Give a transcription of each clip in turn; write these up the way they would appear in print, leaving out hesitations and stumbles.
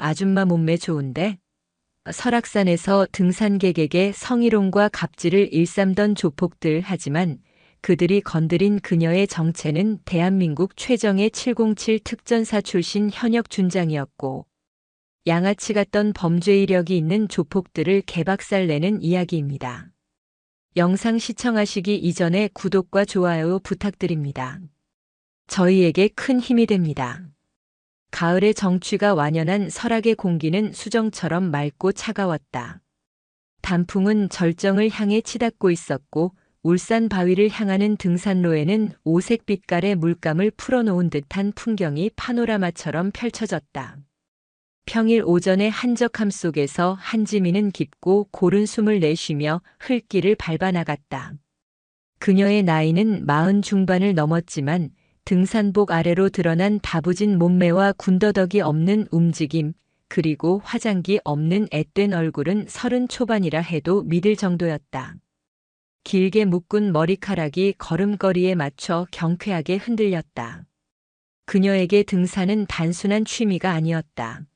아줌마 몸매 좋은데? 설악산에서 등산객에게 성희롱과 갑질을 일삼던 조폭들. 하지만 그들이 건드린 그녀의 정체는 대한민국 최정예 707 특전사 출신 현역 준장이었고, 양아치 같던 범죄 이력이 있는 조폭들을 개박살내는 이야기입니다. 영상 시청하시기 이전에 구독과 좋아요 부탁드립니다. 저희에게 큰 힘이 됩니다. 가을의 정취가 완연한 설악의 공기는 수정처럼 맑고 차가웠다. 단풍은 절정을 향해 치닫고 있었고, 울산 바위를 향하는 등산로에는 오색 빛깔의 물감을 풀어놓은 듯한 풍경이 파노라마처럼 펼쳐졌다. 평일 오전의 한적함 속에서 한지민은 깊고 고른 숨을 내쉬며 흘길을 밟아 나갔다. 그녀의 나이는 40 중반을 넘었지만 등산복 아래로 드러난 다부진 몸매와 군더더기 없는 움직임, 그리고 화장기 없는 앳된 얼굴은 30 초반이라 해도 믿을 정도였다. 길게 묶은 머리카락이 걸음걸이에 맞춰 경쾌하게 흔들렸다. 그녀에게 등산은 단순한 취미가 아니었다.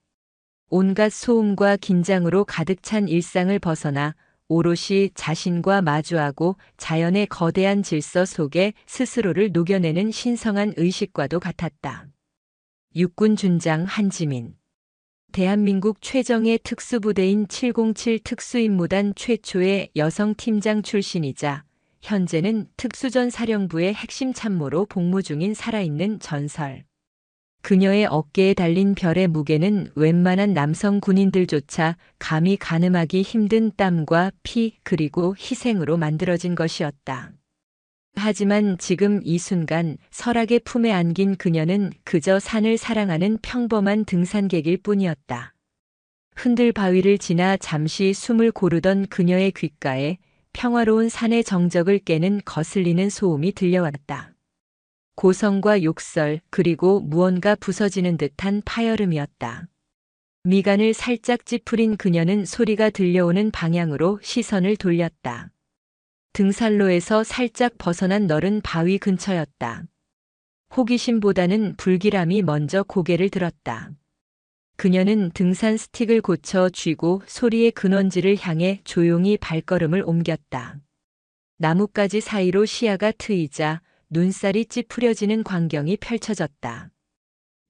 온갖 소음과 긴장으로 가득 찬 일상을 벗어나 오롯이 자신과 마주하고 자연의 거대한 질서 속에 스스로를 녹여내는 신성한 의식과도 같았다. 육군 준장 한지민. 대한민국 최정예 특수부대인 707 특수임무단 최초의 여성 팀장 출신이자 현재는 특수전사령부의 핵심 참모로 복무 중인 살아있는 전설. 그녀의 어깨에 달린 별의 무게는 웬만한 남성 군인들조차 감히 가늠하기 힘든 땀과 피 그리고 희생으로 만들어진 것이었다. 하지만 지금 이 순간 설악의 품에 안긴 그녀는 그저 산을 사랑하는 평범한 등산객일 뿐이었다. 흔들 바위를 지나 잠시 숨을 고르던 그녀의 귓가에 평화로운 산의 정적을 깨는 거슬리는 소음이 들려왔다. 고성과 욕설, 그리고 무언가 부서지는 듯한 파열음이었다. 미간을 살짝 찌푸린 그녀는 소리가 들려오는 방향으로 시선을 돌렸다. 등산로에서 살짝 벗어난 너른 바위 근처였다. 호기심보다는 불길함이 먼저 고개를 들었다. 그녀는 등산 스틱을 고쳐 쥐고 소리의 근원지를 향해 조용히 발걸음을 옮겼다. 나뭇가지 사이로 시야가 트이자 눈살이 찌푸려지는 광경이 펼쳐졌다.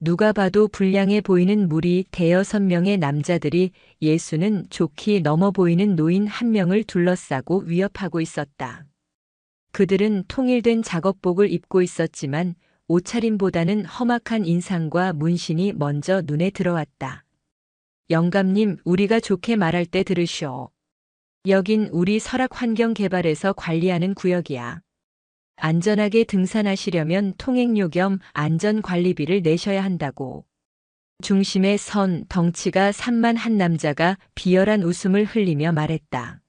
누가 봐도 불량해 보이는 무리 5-6명의 남자들이 예수는 좋게 넘어 보이는 노인 한 명을 둘러싸고 위협하고 있었다. 그들은 통일된 작업복을 입고 있었지만 옷차림보다는 험악한 인상과 문신이 먼저 눈에 들어왔다. 영감님, 우리가 좋게 말할 때 들으시오. 여긴 우리 설악환경개발에서 관리하는 구역이야. 안전하게 등산하시려면 통행료 겸 안전관리비를 내셔야 한다고. 중심에 선 덩치가 산만 한 남자가 비열한 웃음을 흘리며 말했다.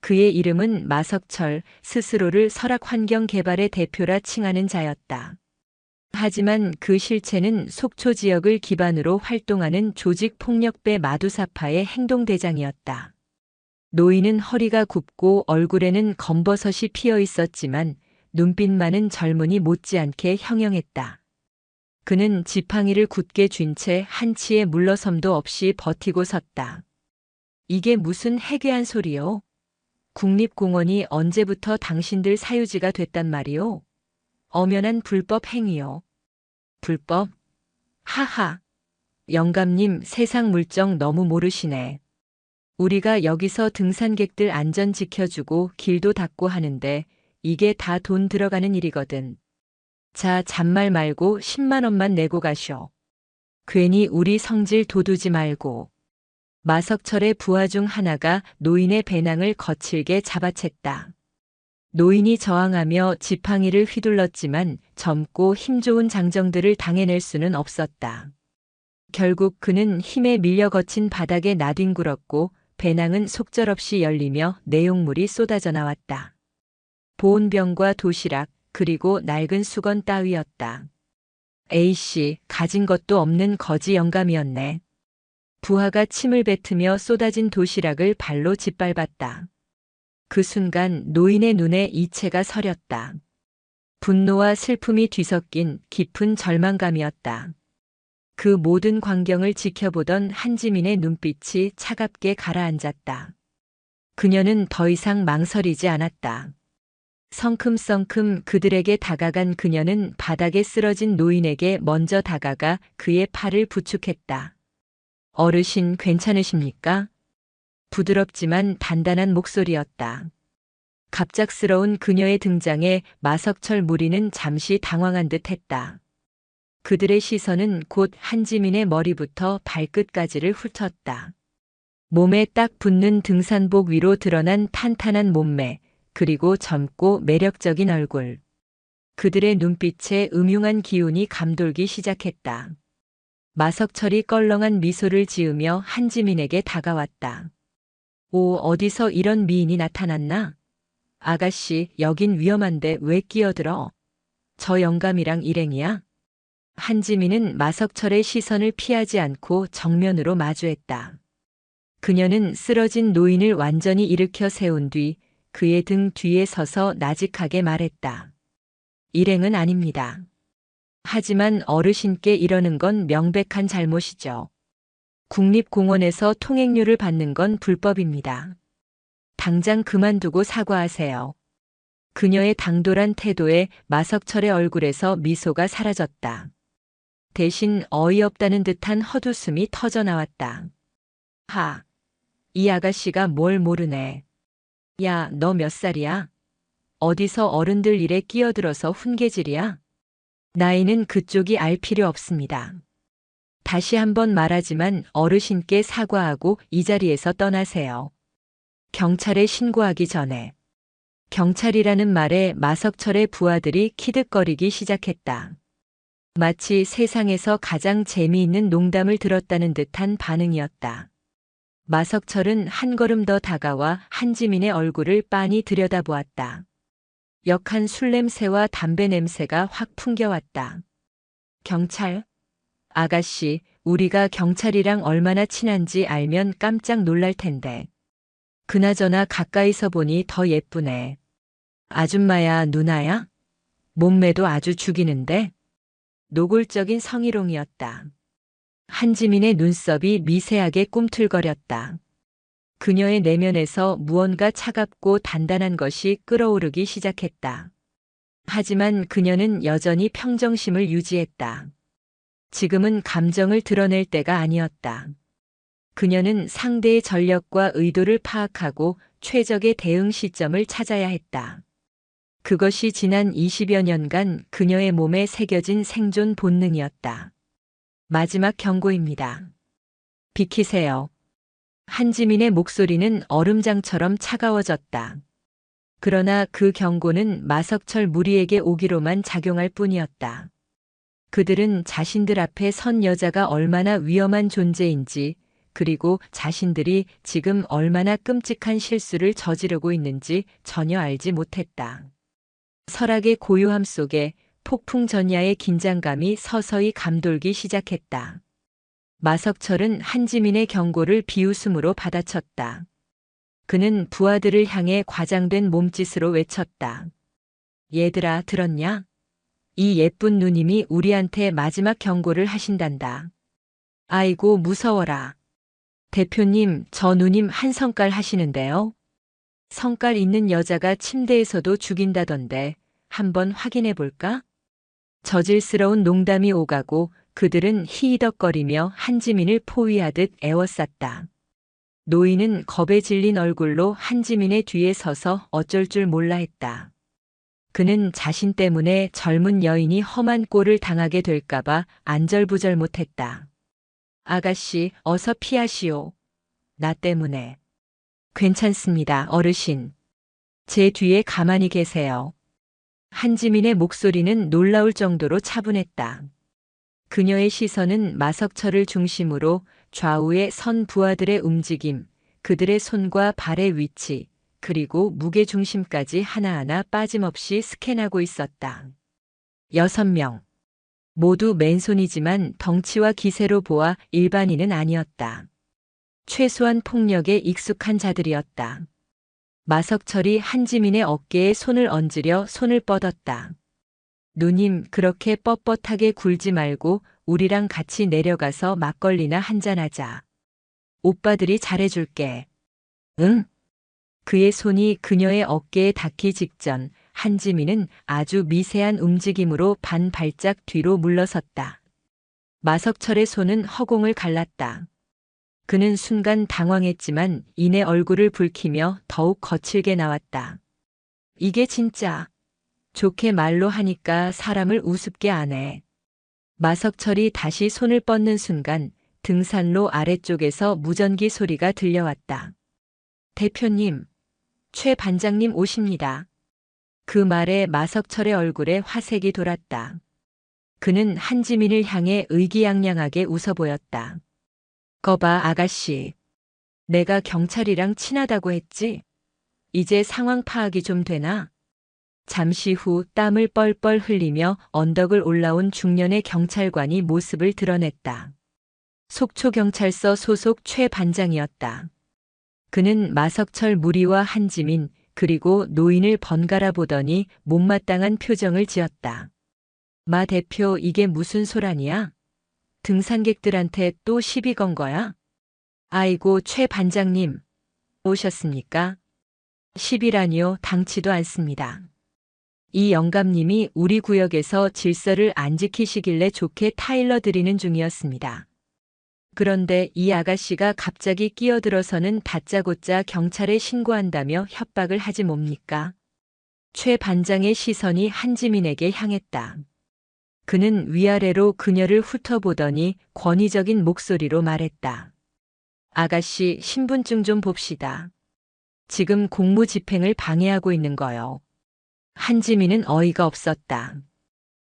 그의 이름은 마석철, 스스로를 설악환경개발의 대표라 칭하는 자였다. 하지만 그 실체는 속초 지역을 기반으로 활동하는 조직폭력배 마두사파의 행동대장이었다. 노인은 허리가 굽고 얼굴에는 검버섯이 피어 있었지만 눈빛만은 젊은이 못지않게 형형했다. 그는 지팡이를 굳게 쥔 채 한치의 물러섬도 없이 버티고 섰다. 이게 무슨 해괴한 소리요? 국립공원이 언제부터 당신들 사유지가 됐단 말이오? 엄연한 불법 행위요. 불법? 하하. 영감님, 세상 물정 너무 모르시네. 우리가 여기서 등산객들 안전 지켜주고 길도 닦고 하는데 이게 다 돈 들어가는 일이거든. 자, 잔말 말고 10만 원만 내고 가쇼. 괜히 우리 성질 돋우지 말고. 마석철의 부하 중 하나가 노인의 배낭을 거칠게 잡아챘다. 노인이 저항하며 지팡이를 휘둘렀지만 젊고 힘 좋은 장정들을 당해낼 수는 없었다. 결국 그는 힘에 밀려 거친 바닥에 나뒹굴었고 배낭은 속절없이 열리며 내용물이 쏟아져 나왔다. 보온병과 도시락, 그리고 낡은 수건 따위였다. A씨, 가진 것도 없는 거지 영감이었네. 부하가 침을 뱉으며 쏟아진 도시락을 발로 짓밟았다. 그 순간 노인의 눈에 이체가 서렸다. 분노와 슬픔이 뒤섞인 깊은 절망감이었다. 그 모든 광경을 지켜보던 한지민의 눈빛이 차갑게 가라앉았다. 그녀는 더 이상 망설이지 않았다. 성큼성큼 그들에게 다가간 그녀는 바닥에 쓰러진 노인에게 먼저 다가가 그의 팔을 부축했다. 어르신 괜찮으십니까? 부드럽지만 단단한 목소리였다. 갑작스러운 그녀의 등장에 마석철 무리는 잠시 당황한 듯 했다. 그들의 시선은 곧 한지민의 머리부터 발끝까지를 훑었다. 몸에 딱 붙는 등산복 위로 드러난 탄탄한 몸매, 그리고 젊고 매력적인 얼굴. 그들의 눈빛에 음흉한 기운이 감돌기 시작했다. 마석철이 껄렁한 미소를 지으며 한지민에게 다가왔다. 오, 어디서 이런 미인이 나타났나? 아가씨, 여긴 위험한데 왜 끼어들어? 저 영감이랑 일행이야? 한지민은 마석철의 시선을 피하지 않고 정면으로 마주했다. 그녀는 쓰러진 노인을 완전히 일으켜 세운 뒤 그의 등 뒤에 서서 나직하게 말했다. 일행은 아닙니다. 하지만 어르신께 이러는 건 명백한 잘못이죠. 국립공원에서 통행료를 받는 건 불법입니다. 당장 그만두고 사과하세요. 그녀의 당돌한 태도에 마석철의 얼굴에서 미소가 사라졌다. 대신 어이없다는 듯한 헛웃음이 터져나왔다. 하, 이 아가씨가 뭘 모르네. 야, 너 몇 살이야? 어디서 어른들 일에 끼어들어서 훈계질이야? 나이는 그쪽이 알 필요 없습니다. 다시 한번 말하지만 어르신께 사과하고 이 자리에서 떠나세요. 경찰에 신고하기 전에. 경찰이라는 말에 마석철의 부하들이 키득거리기 시작했다. 마치 세상에서 가장 재미있는 농담을 들었다는 듯한 반응이었다. 마석철은 한 걸음 더 다가와 한지민의 얼굴을 빤히 들여다보았다. 역한 술 냄새와 담배 냄새가 확 풍겨왔다. 경찰? 아가씨, 우리가 경찰이랑 얼마나 친한지 알면 깜짝 놀랄 텐데. 그나저나 가까이서 보니 더 예쁘네. 아줌마야, 누나야? 몸매도 아주 죽이는데? 노골적인 성희롱이었다. 한지민의 눈썹이 미세하게 꿈틀거렸다. 그녀의 내면에서 무언가 차갑고 단단한 것이 끓어오르기 시작했다. 하지만 그녀는 여전히 평정심을 유지했다. 지금은 감정을 드러낼 때가 아니었다. 그녀는 상대의 전력과 의도를 파악하고 최적의 대응 시점을 찾아야 했다. 그것이 지난 20여 년간 그녀의 몸에 새겨진 생존 본능이었다. 마지막 경고입니다. 비키세요. 한지민의 목소리는 얼음장처럼 차가워졌다. 그러나 그 경고는 마석철 무리에게 오기로만 작용할 뿐이었다. 그들은 자신들 앞에 선 여자가 얼마나 위험한 존재인지, 그리고 자신들이 지금 얼마나 끔찍한 실수를 저지르고 있는지 전혀 알지 못했다. 설악의 고요함 속에 폭풍전야의 긴장감이 서서히 감돌기 시작했다. 마석철은 한지민의 경고를 비웃음으로 받아쳤다. 그는 부하들을 향해 과장된 몸짓으로 외쳤다. 얘들아, 들었냐? 이 예쁜 누님이 우리한테 마지막 경고를 하신단다. 아이고, 무서워라. 대표님, 저 누님 한 성깔 하시는데요. 성깔 있는 여자가 침대에서도 죽인다던데 한번 확인해 볼까? 저질스러운 농담이 오가고 그들은 히히덕거리며 한지민을 포위하듯 애워쌌다. 노인은 겁에 질린 얼굴로 한지민의 뒤에 서서 어쩔 줄 몰라 했다. 그는 자신 때문에 젊은 여인이 험한 꼴을 당하게 될까봐 안절부절 못했다. 아가씨, 어서 피하시오. 나 때문에. 괜찮습니다, 어르신. 제 뒤에 가만히 계세요. 한지민의 목소리는 놀라울 정도로 차분했다. 그녀의 시선은 마석철을 중심으로 좌우의 선 부하들의 움직임, 그들의 손과 발의 위치, 그리고 무게 중심까지 하나하나 빠짐없이 스캔하고 있었다. 6명. 모두 맨손이지만 덩치와 기세로 보아 일반인은 아니었다. 최소한 폭력에 익숙한 자들이었다. 마석철이 한지민의 어깨에 손을 얹으려 손을 뻗었다. 누님, 그렇게 뻣뻣하게 굴지 말고 우리랑 같이 내려가서 막걸리나 한잔하자. 오빠들이 잘해줄게. 응? 그의 손이 그녀의 어깨에 닿기 직전 한지민은 아주 미세한 움직임으로 반 발짝 뒤로 물러섰다. 마석철의 손은 허공을 갈랐다. 그는 순간 당황했지만 이내 얼굴을 붉히며 더욱 거칠게 나왔다. 이게 진짜 좋게 말로 하니까 사람을 우습게 안 해. 마석철이 다시 손을 뻗는 순간 등산로 아래쪽에서 무전기 소리가 들려왔다. 대표님, 최 반장님 오십니다. 그 말에 마석철의 얼굴에 화색이 돌았다. 그는 한지민을 향해 의기양양하게 웃어 보였다. 거봐, 아가씨. 내가 경찰이랑 친하다고 했지? 이제 상황 파악이 좀 되나? 잠시 후 땀을 뻘뻘 흘리며 언덕을 올라온 중년의 경찰관이 모습을 드러냈다. 속초경찰서 소속 최 반장이었다. 그는 마석철 무리와 한지민 그리고 노인을 번갈아 보더니 못마땅한 표정을 지었다. 마 대표, 이게 무슨 소란이야? 등산객들한테 또 시비 건 거야? 아이고, 최 반장님 오셨습니까? 시비라니요, 당치도 않습니다. 이 영감님이 우리 구역에서 질서를 안 지키시길래 좋게 타일러 드리는 중이었습니다. 그런데 이 아가씨가 갑자기 끼어들어서는 다짜고짜 경찰에 신고한다며 협박을 하지 뭡니까? 최 반장의 시선이 한지민에게 향했다. 그는 위아래로 그녀를 훑어보더니 권위적인 목소리로 말했다. 아가씨, 신분증 좀 봅시다. 지금 공무집행을 방해하고 있는 거요. 한지민은 어이가 없었다.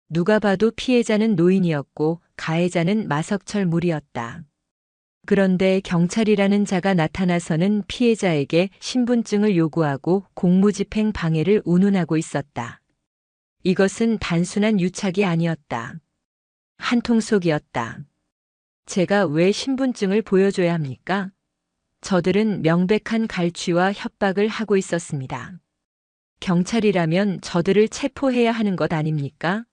누가 봐도 피해자는 노인이었고 가해자는 마석철 무리였다. 그런데 경찰이라는 자가 나타나서는 피해자에게 신분증을 요구하고 공무집행 방해를 운운하고 있었다. 이것은 단순한 유착이 아니었다. 한통속이었다. 제가 왜 신분증을 보여줘야 합니까? 저들은 명백한 갈취와 협박을 하고 있었습니다. 경찰이라면 저들을 체포해야 하는 것 아닙니까?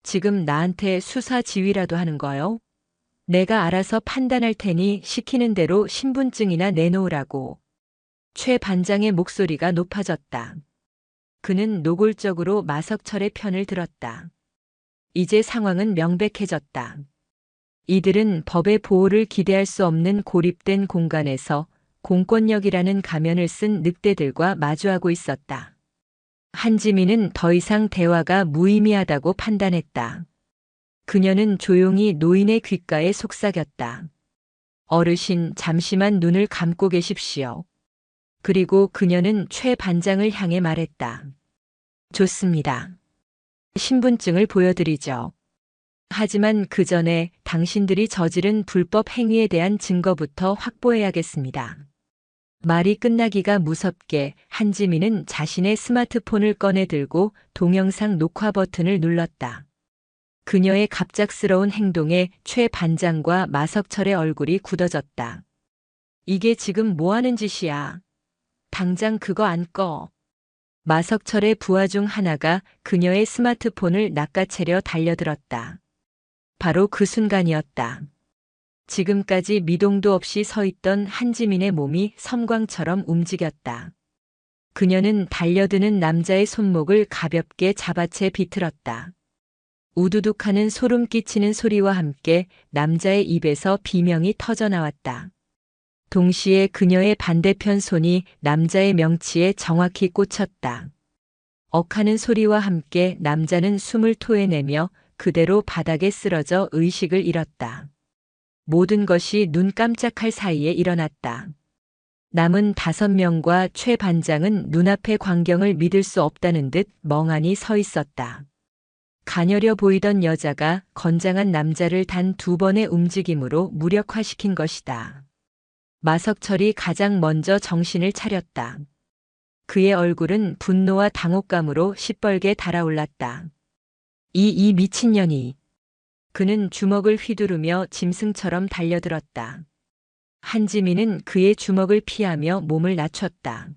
지금 나한테 수사 지휘라도 하는 거요? 내가 알아서 판단할 테니 시키는 대로 신분증이나 내놓으라고. 최 반장의 목소리가 높아졌다. 그는 노골적으로 마석철의 편을 들었다. 이제 상황은 명백해졌다. 이들은 법의 보호를 기대할 수 없는 고립된 공간에서 공권력이라는 가면을 쓴 늑대들과 마주하고 있었다. 한지민은 더 이상 대화가 무의미하다고 판단했다. 그녀는 조용히 노인의 귓가에 속삭였다. 어르신, 잠시만 눈을 감고 계십시오. 그리고 그녀는 최 반장을 향해 말했다. 좋습니다. 신분증을 보여드리죠. 하지만 그 전에 당신들이 저지른 불법 행위에 대한 증거부터 확보해야겠습니다. 말이 끝나기가 무섭게 한지민은 자신의 스마트폰을 꺼내 들고 동영상 녹화 버튼을 눌렀다. 그녀의 갑작스러운 행동에 최 반장과 마석철의 얼굴이 굳어졌다. 이게 지금 뭐 하는 짓이야? 당장 그거 안 꺼. 마석철의 부하 중 하나가 그녀의 스마트폰을 낚아채려 달려들었다. 바로 그 순간이었다. 지금까지 미동도 없이 서 있던 한지민의 몸이 섬광처럼 움직였다. 그녀는 달려드는 남자의 손목을 가볍게 잡아채 비틀었다. 우두둑하는 소름 끼치는 소리와 함께 남자의 입에서 비명이 터져 나왔다. 동시에 그녀의 반대편 손이 남자의 명치에 정확히 꽂혔다. 억하는 소리와 함께 남자는 숨을 토해내며 그대로 바닥에 쓰러져 의식을 잃었다. 모든 것이 눈 깜짝할 사이에 일어났다. 남은 5명과 최 반장은 눈앞의 광경을 믿을 수 없다는 듯 멍하니 서 있었다. 가녀려 보이던 여자가 건장한 남자를 단 2번의 움직임으로 무력화시킨 것이다. 마석철이 가장 먼저 정신을 차렸다. 그의 얼굴은 분노와 당혹감으로 시뻘게 달아올랐다. 이 미친년이. 그는 주먹을 휘두르며 짐승처럼 달려들었다. 한지민은 그의 주먹을 피하며 몸을 낮췄다.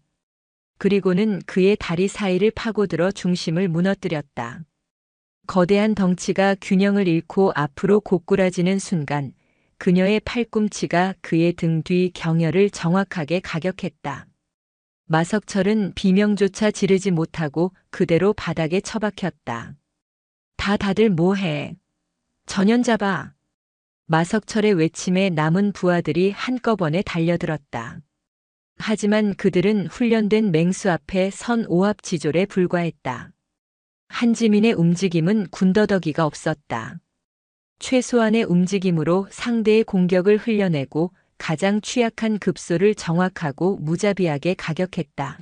그리고는 그의 다리 사이를 파고들어 중심을 무너뜨렸다. 거대한 덩치가 균형을 잃고 앞으로 고꾸라지는 순간 그녀의 팔꿈치가 그의 등 뒤 경혈을 정확하게 가격했다. 마석철은 비명조차 지르지 못하고 그대로 바닥에 처박혔다. 다들 뭐해? 전연 잡아. 마석철의 외침에 남은 부하들이 한꺼번에 달려들었다. 하지만 그들은 훈련된 맹수 앞에 선 오합지졸에 불과했다. 한지민의 움직임은 군더더기가 없었다. 최소한의 움직임으로 상대의 공격을 흘려내고 가장 취약한 급소를 정확하고 무자비하게 가격했다.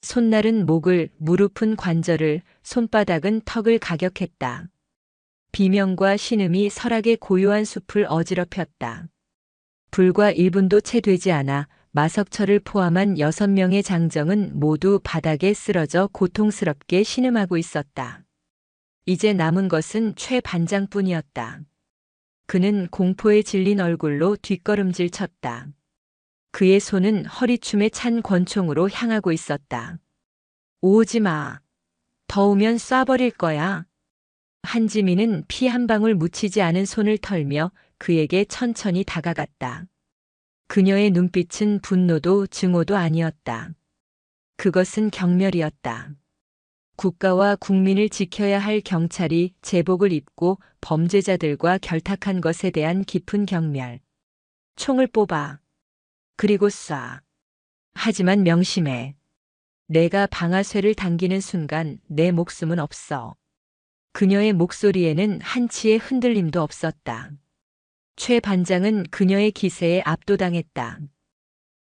손날은 목을, 무릎은 관절을, 손바닥은 턱을 가격했다. 비명과 신음이 설악의 고요한 숲을 어지럽혔다. 불과 1분도 채 되지 않아 마석철을 포함한 6명의 장정은 모두 바닥에 쓰러져 고통스럽게 신음하고 있었다. 이제 남은 것은 최 반장뿐이었다. 그는 공포에 질린 얼굴로 뒷걸음질 쳤다. 그의 손은 허리춤에 찬 권총으로 향하고 있었다. 오지 마. 더우면 쏴버릴 거야. 한지민은 피 한 방울 묻히지 않은 손을 털며 그에게 천천히 다가갔다. 그녀의 눈빛은 분노도 증오도 아니었다. 그것은 경멸이었다. 국가와 국민을 지켜야 할 경찰이 제복을 입고 범죄자들과 결탁한 것에 대한 깊은 경멸. 총을 뽑아. 그리고 쏴. 하지만 명심해. 내가 방아쇠를 당기는 순간 내 목숨은 없어. 그녀의 목소리에는 한치의 흔들림도 없었다. 최 반장은 그녀의 기세에 압도당했다.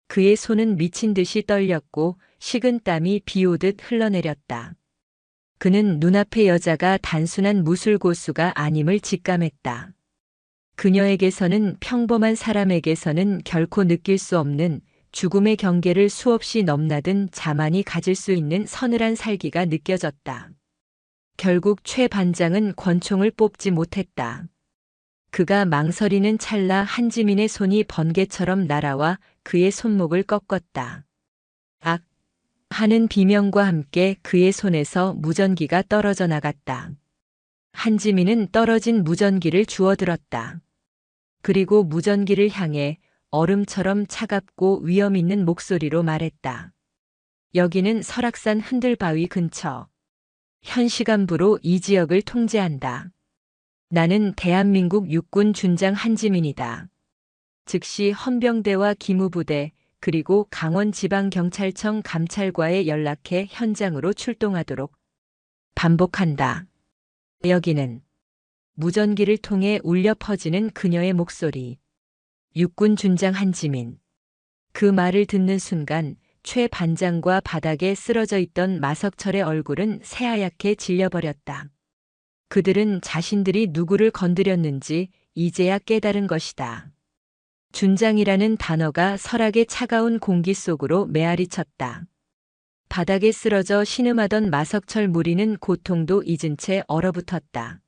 그의 손은 미친 듯이 떨렸고 식은 땀이 비 오듯 흘러내렸다. 그는 눈앞의 여자가 단순한 무술고수가 아님을 직감했다. 그녀에게서는 평범한 사람에게서는 결코 느낄 수 없는 죽음의 경계를 수없이 넘나든 자만이 가질 수 있는 서늘한 살기가 느껴졌다. 결국 최 반장은 권총을 뽑지 못했다. 그가 망설이는 찰나 한지민의 손이 번개처럼 날아와 그의 손목을 꺾었다. 악! 하는 비명과 함께 그의 손에서 무전기가 떨어져 나갔다. 한지민은 떨어진 무전기를 주워들었다. 그리고 무전기를 향해 얼음처럼 차갑고 위험 있는 목소리로 말했다. 여기는 설악산 흔들바위 근처. 현 시간부로 이 지역을 통제한다. 나는 대한민국 육군 준장 한지민이다. 즉시 헌병대와 기무부대 그리고 강원지방경찰청 감찰과에 연락해 현장으로 출동하도록 반복한다. 여기는 무전기를 통해 울려 퍼지는 그녀의 목소리. 육군 준장 한지민. 그 말을 듣는 순간 최 반장과 바닥에 쓰러져 있던 마석철의 얼굴은 새하얗게 질려버렸다. 그들은 자신들이 누구를 건드렸는지 이제야 깨달은 것이다. 준장이라는 단어가 설악의 차가운 공기 속으로 메아리 쳤다. 바닥에 쓰러져 신음하던 마석철 무리는 고통도 잊은 채 얼어붙었다.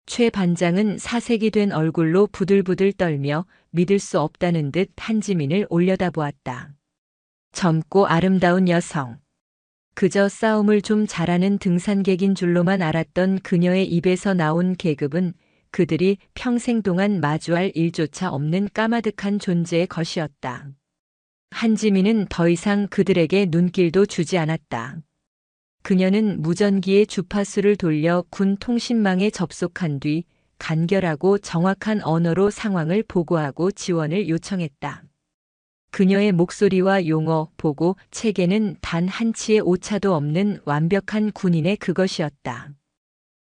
최 반장은 사색이 된 얼굴로 부들부들 떨며 믿을 수 없다는 듯 한지민을 올려다보았다. 젊고 아름다운 여성. 그저 싸움을 좀 잘하는 등산객인 줄로만 알았던 그녀의 입에서 나온 계급은 그들이 평생 동안 마주할 일조차 없는 까마득한 존재의 것이었다. 한지민은 더 이상 그들에게 눈길도 주지 않았다. 그녀는 무전기의 주파수를 돌려 군 통신망에 접속한 뒤 간결하고 정확한 언어로 상황을 보고하고 지원을 요청했다. 그녀의 목소리와 용어, 보고, 체계는 단 한치의 오차도 없는 완벽한 군인의 그것이었다.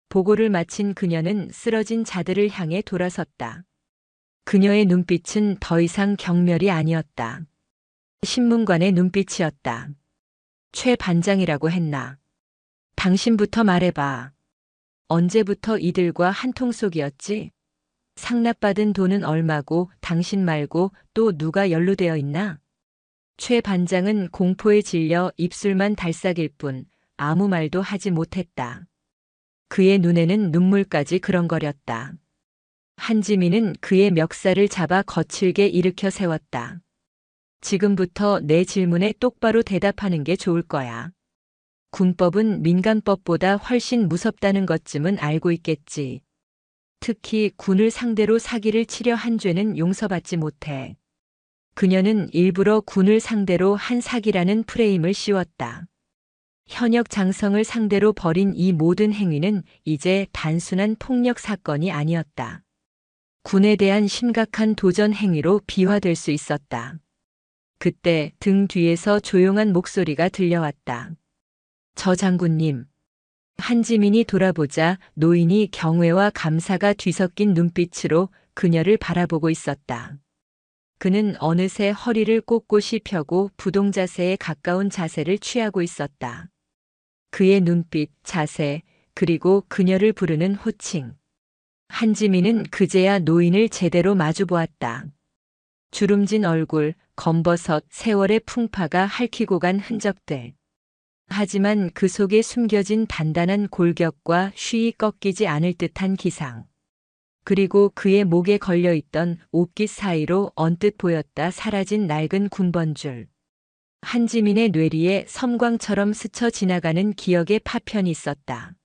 보고를 마친 그녀는 쓰러진 자들을 향해 돌아섰다. 그녀의 눈빛은 더 이상 경멸이 아니었다. 신문관의 눈빛이었다. 최 반장이라고 했나? 당신부터 말해봐. 언제부터 이들과 한통속이었지? 상납받은 돈은 얼마고 당신 말고 또 누가 연루되어 있나? 최 반장은 공포에 질려 입술만 달싹일 뿐 아무 말도 하지 못했다. 그의 눈에는 눈물까지 그렁거렸다. 한지민은 그의 멱살을 잡아 거칠게 일으켜 세웠다. 지금부터 내 질문에 똑바로 대답하는 게 좋을 거야. 군법은 민간법보다 훨씬 무섭다는 것쯤은 알고 있겠지. 특히 군을 상대로 사기를 치려 한 죄는 용서받지 못해. 그녀는 일부러 군을 상대로 한 사기라는 프레임을 씌웠다. 현역 장성을 상대로 벌인 이 모든 행위는 이제 단순한 폭력 사건이 아니었다. 군에 대한 심각한 도전 행위로 비화될 수 있었다. 그때 등 뒤에서 조용한 목소리가 들려왔다. 저 장군님. 한지민이 돌아보자 노인이 경외와 감사가 뒤섞인 눈빛으로 그녀를 바라보고 있었다. 그는 어느새 허리를 꼿꼿이 펴고 부동자세에 가까운 자세를 취하고 있었다. 그의 눈빛, 자세, 그리고 그녀를 부르는 호칭. 한지민은 그제야 노인을 제대로 마주보았다. 주름진 얼굴, 검버섯, 세월의 풍파가 핥히고 간 흔적들. 하지만 그 속에 숨겨진 단단한 골격과 쉬이 꺾이지 않을 듯한 기상. 그리고 그의 목에 걸려있던 옷깃 사이로 언뜻 보였다 사라진 낡은 군번줄. 한지민의 뇌리에 섬광처럼 스쳐 지나가는 기억의 파편이 있었다.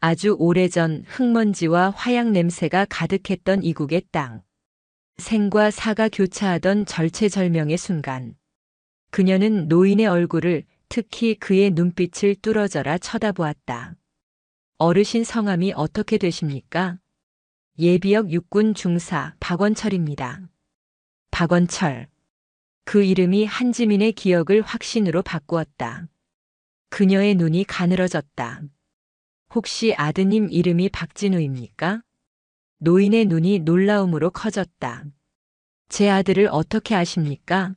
아주 오래전 흙먼지와 화약 냄새가 가득했던 이국의 땅. 생과 사가 교차하던 절체절명의 순간. 그녀는 노인의 얼굴을, 특히 그의 눈빛을 뚫어져라 쳐다보았다. 어르신 성함이 어떻게 되십니까? 예비역 육군 중사 박원철입니다. 박원철. 그 이름이 한지민의 기억을 확신으로 바꾸었다. 그녀의 눈이 가늘어졌다. 혹시 아드님 이름이 박진우입니까? 노인의 눈이 놀라움으로 커졌다. 제 아들을 어떻게 아십니까?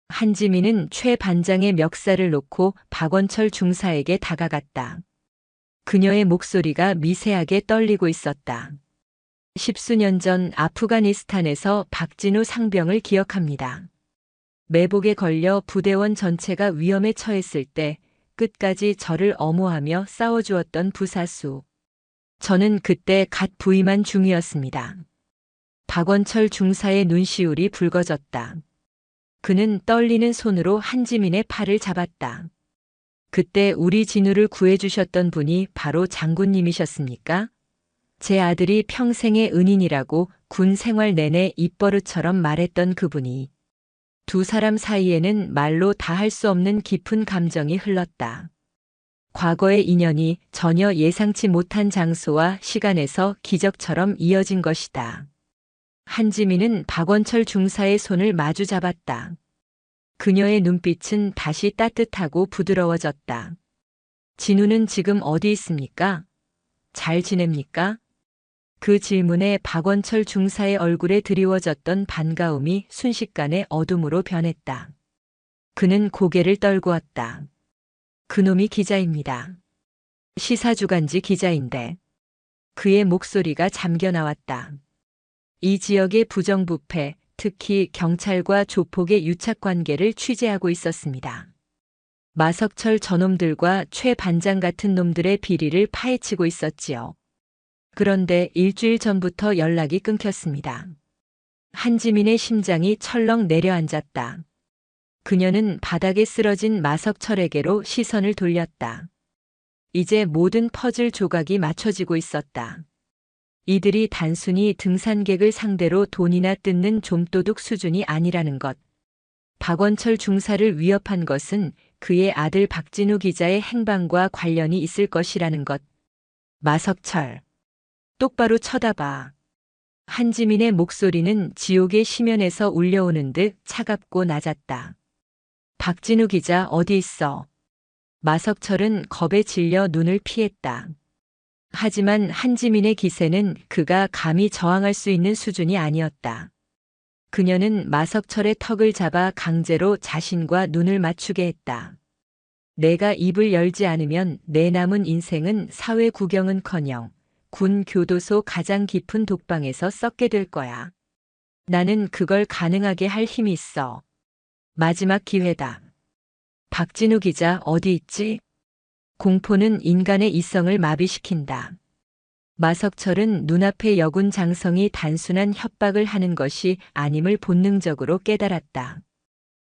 한지민은 최 반장의 멱살을 놓고 박원철 중사에게 다가갔다. 그녀의 목소리가 미세하게 떨리고 있었다. 10수년 전 아프가니스탄에서 박진우 상병을 기억합니다. 매복에 걸려 부대원 전체가 위험에 처했을 때 끝까지 저를 엄호하며 싸워주었던 부사수. 저는 그때 갓 부임한 중이었습니다. 박원철 중사의 눈시울이 붉어졌다. 그는 떨리는 손으로 한지민의 팔을 잡았다. 그때 우리 진우를 구해주셨던 분이 바로 장군님이셨습니까? 제 아들이 평생의 은인이라고 군 생활 내내 입버릇처럼 말했던 그분이. 두 사람 사이에는 말로 다 할 수 없는 깊은 감정이 흘렀다. 과거의 인연이 전혀 예상치 못한 장소와 시간에서 기적처럼 이어진 것이다. 한지민은 박원철 중사의 손을 마주 잡았다. 그녀의 눈빛은 다시 따뜻하고 부드러워졌다. 진우는 지금 어디 있습니까? 잘 지냅니까? 그 질문에 박원철 중사의 얼굴에 드리워졌던 반가움이 순식간에 어둠으로 변했다. 그는 고개를 떨구었다. 그놈이 기자입니다. 시사주간지 기자인데. 그의 목소리가 잠겨 나왔다. 이 지역의 부정부패, 특히 경찰과 조폭의 유착관계를 취재하고 있었습니다. 마석철 저놈들과 최 반장 같은 놈들의 비리를 파헤치고 있었지요. 그런데 일주일 전부터 연락이 끊겼습니다. 한지민의 심장이 철렁 내려앉았다. 그녀는 바닥에 쓰러진 마석철에게로 시선을 돌렸다. 이제 모든 퍼즐 조각이 맞춰지고 있었다. 이들이 단순히 등산객을 상대로 돈이나 뜯는 좀도둑 수준이 아니라는 것. 박원철 중사를 위협한 것은 그의 아들 박진우 기자의 행방과 관련이 있을 것이라는 것. 마석철. 똑바로 쳐다봐. 한지민의 목소리는 지옥의 심연에서 울려오는 듯 차갑고 낮았다. 박진우 기자 어디 있어? 마석철은 겁에 질려 눈을 피했다. 하지만 한지민의 기세는 그가 감히 저항할 수 있는 수준이 아니었다. 그녀는 마석철의 턱을 잡아 강제로 자신과 눈을 맞추게 했다. 내가 입을 열지 않으면 내 남은 인생은 사회 구경은커녕 군 교도소 가장 깊은 독방에서 썩게 될 거야. 나는 그걸 가능하게 할 힘이 있어. 마지막 기회다. 박진우 기자 어디 있지? 공포는 인간의 이성을 마비시킨다. 마석철은 눈앞의 여군 장성이 단순한 협박을 하는 것이 아님을 본능적으로 깨달았다.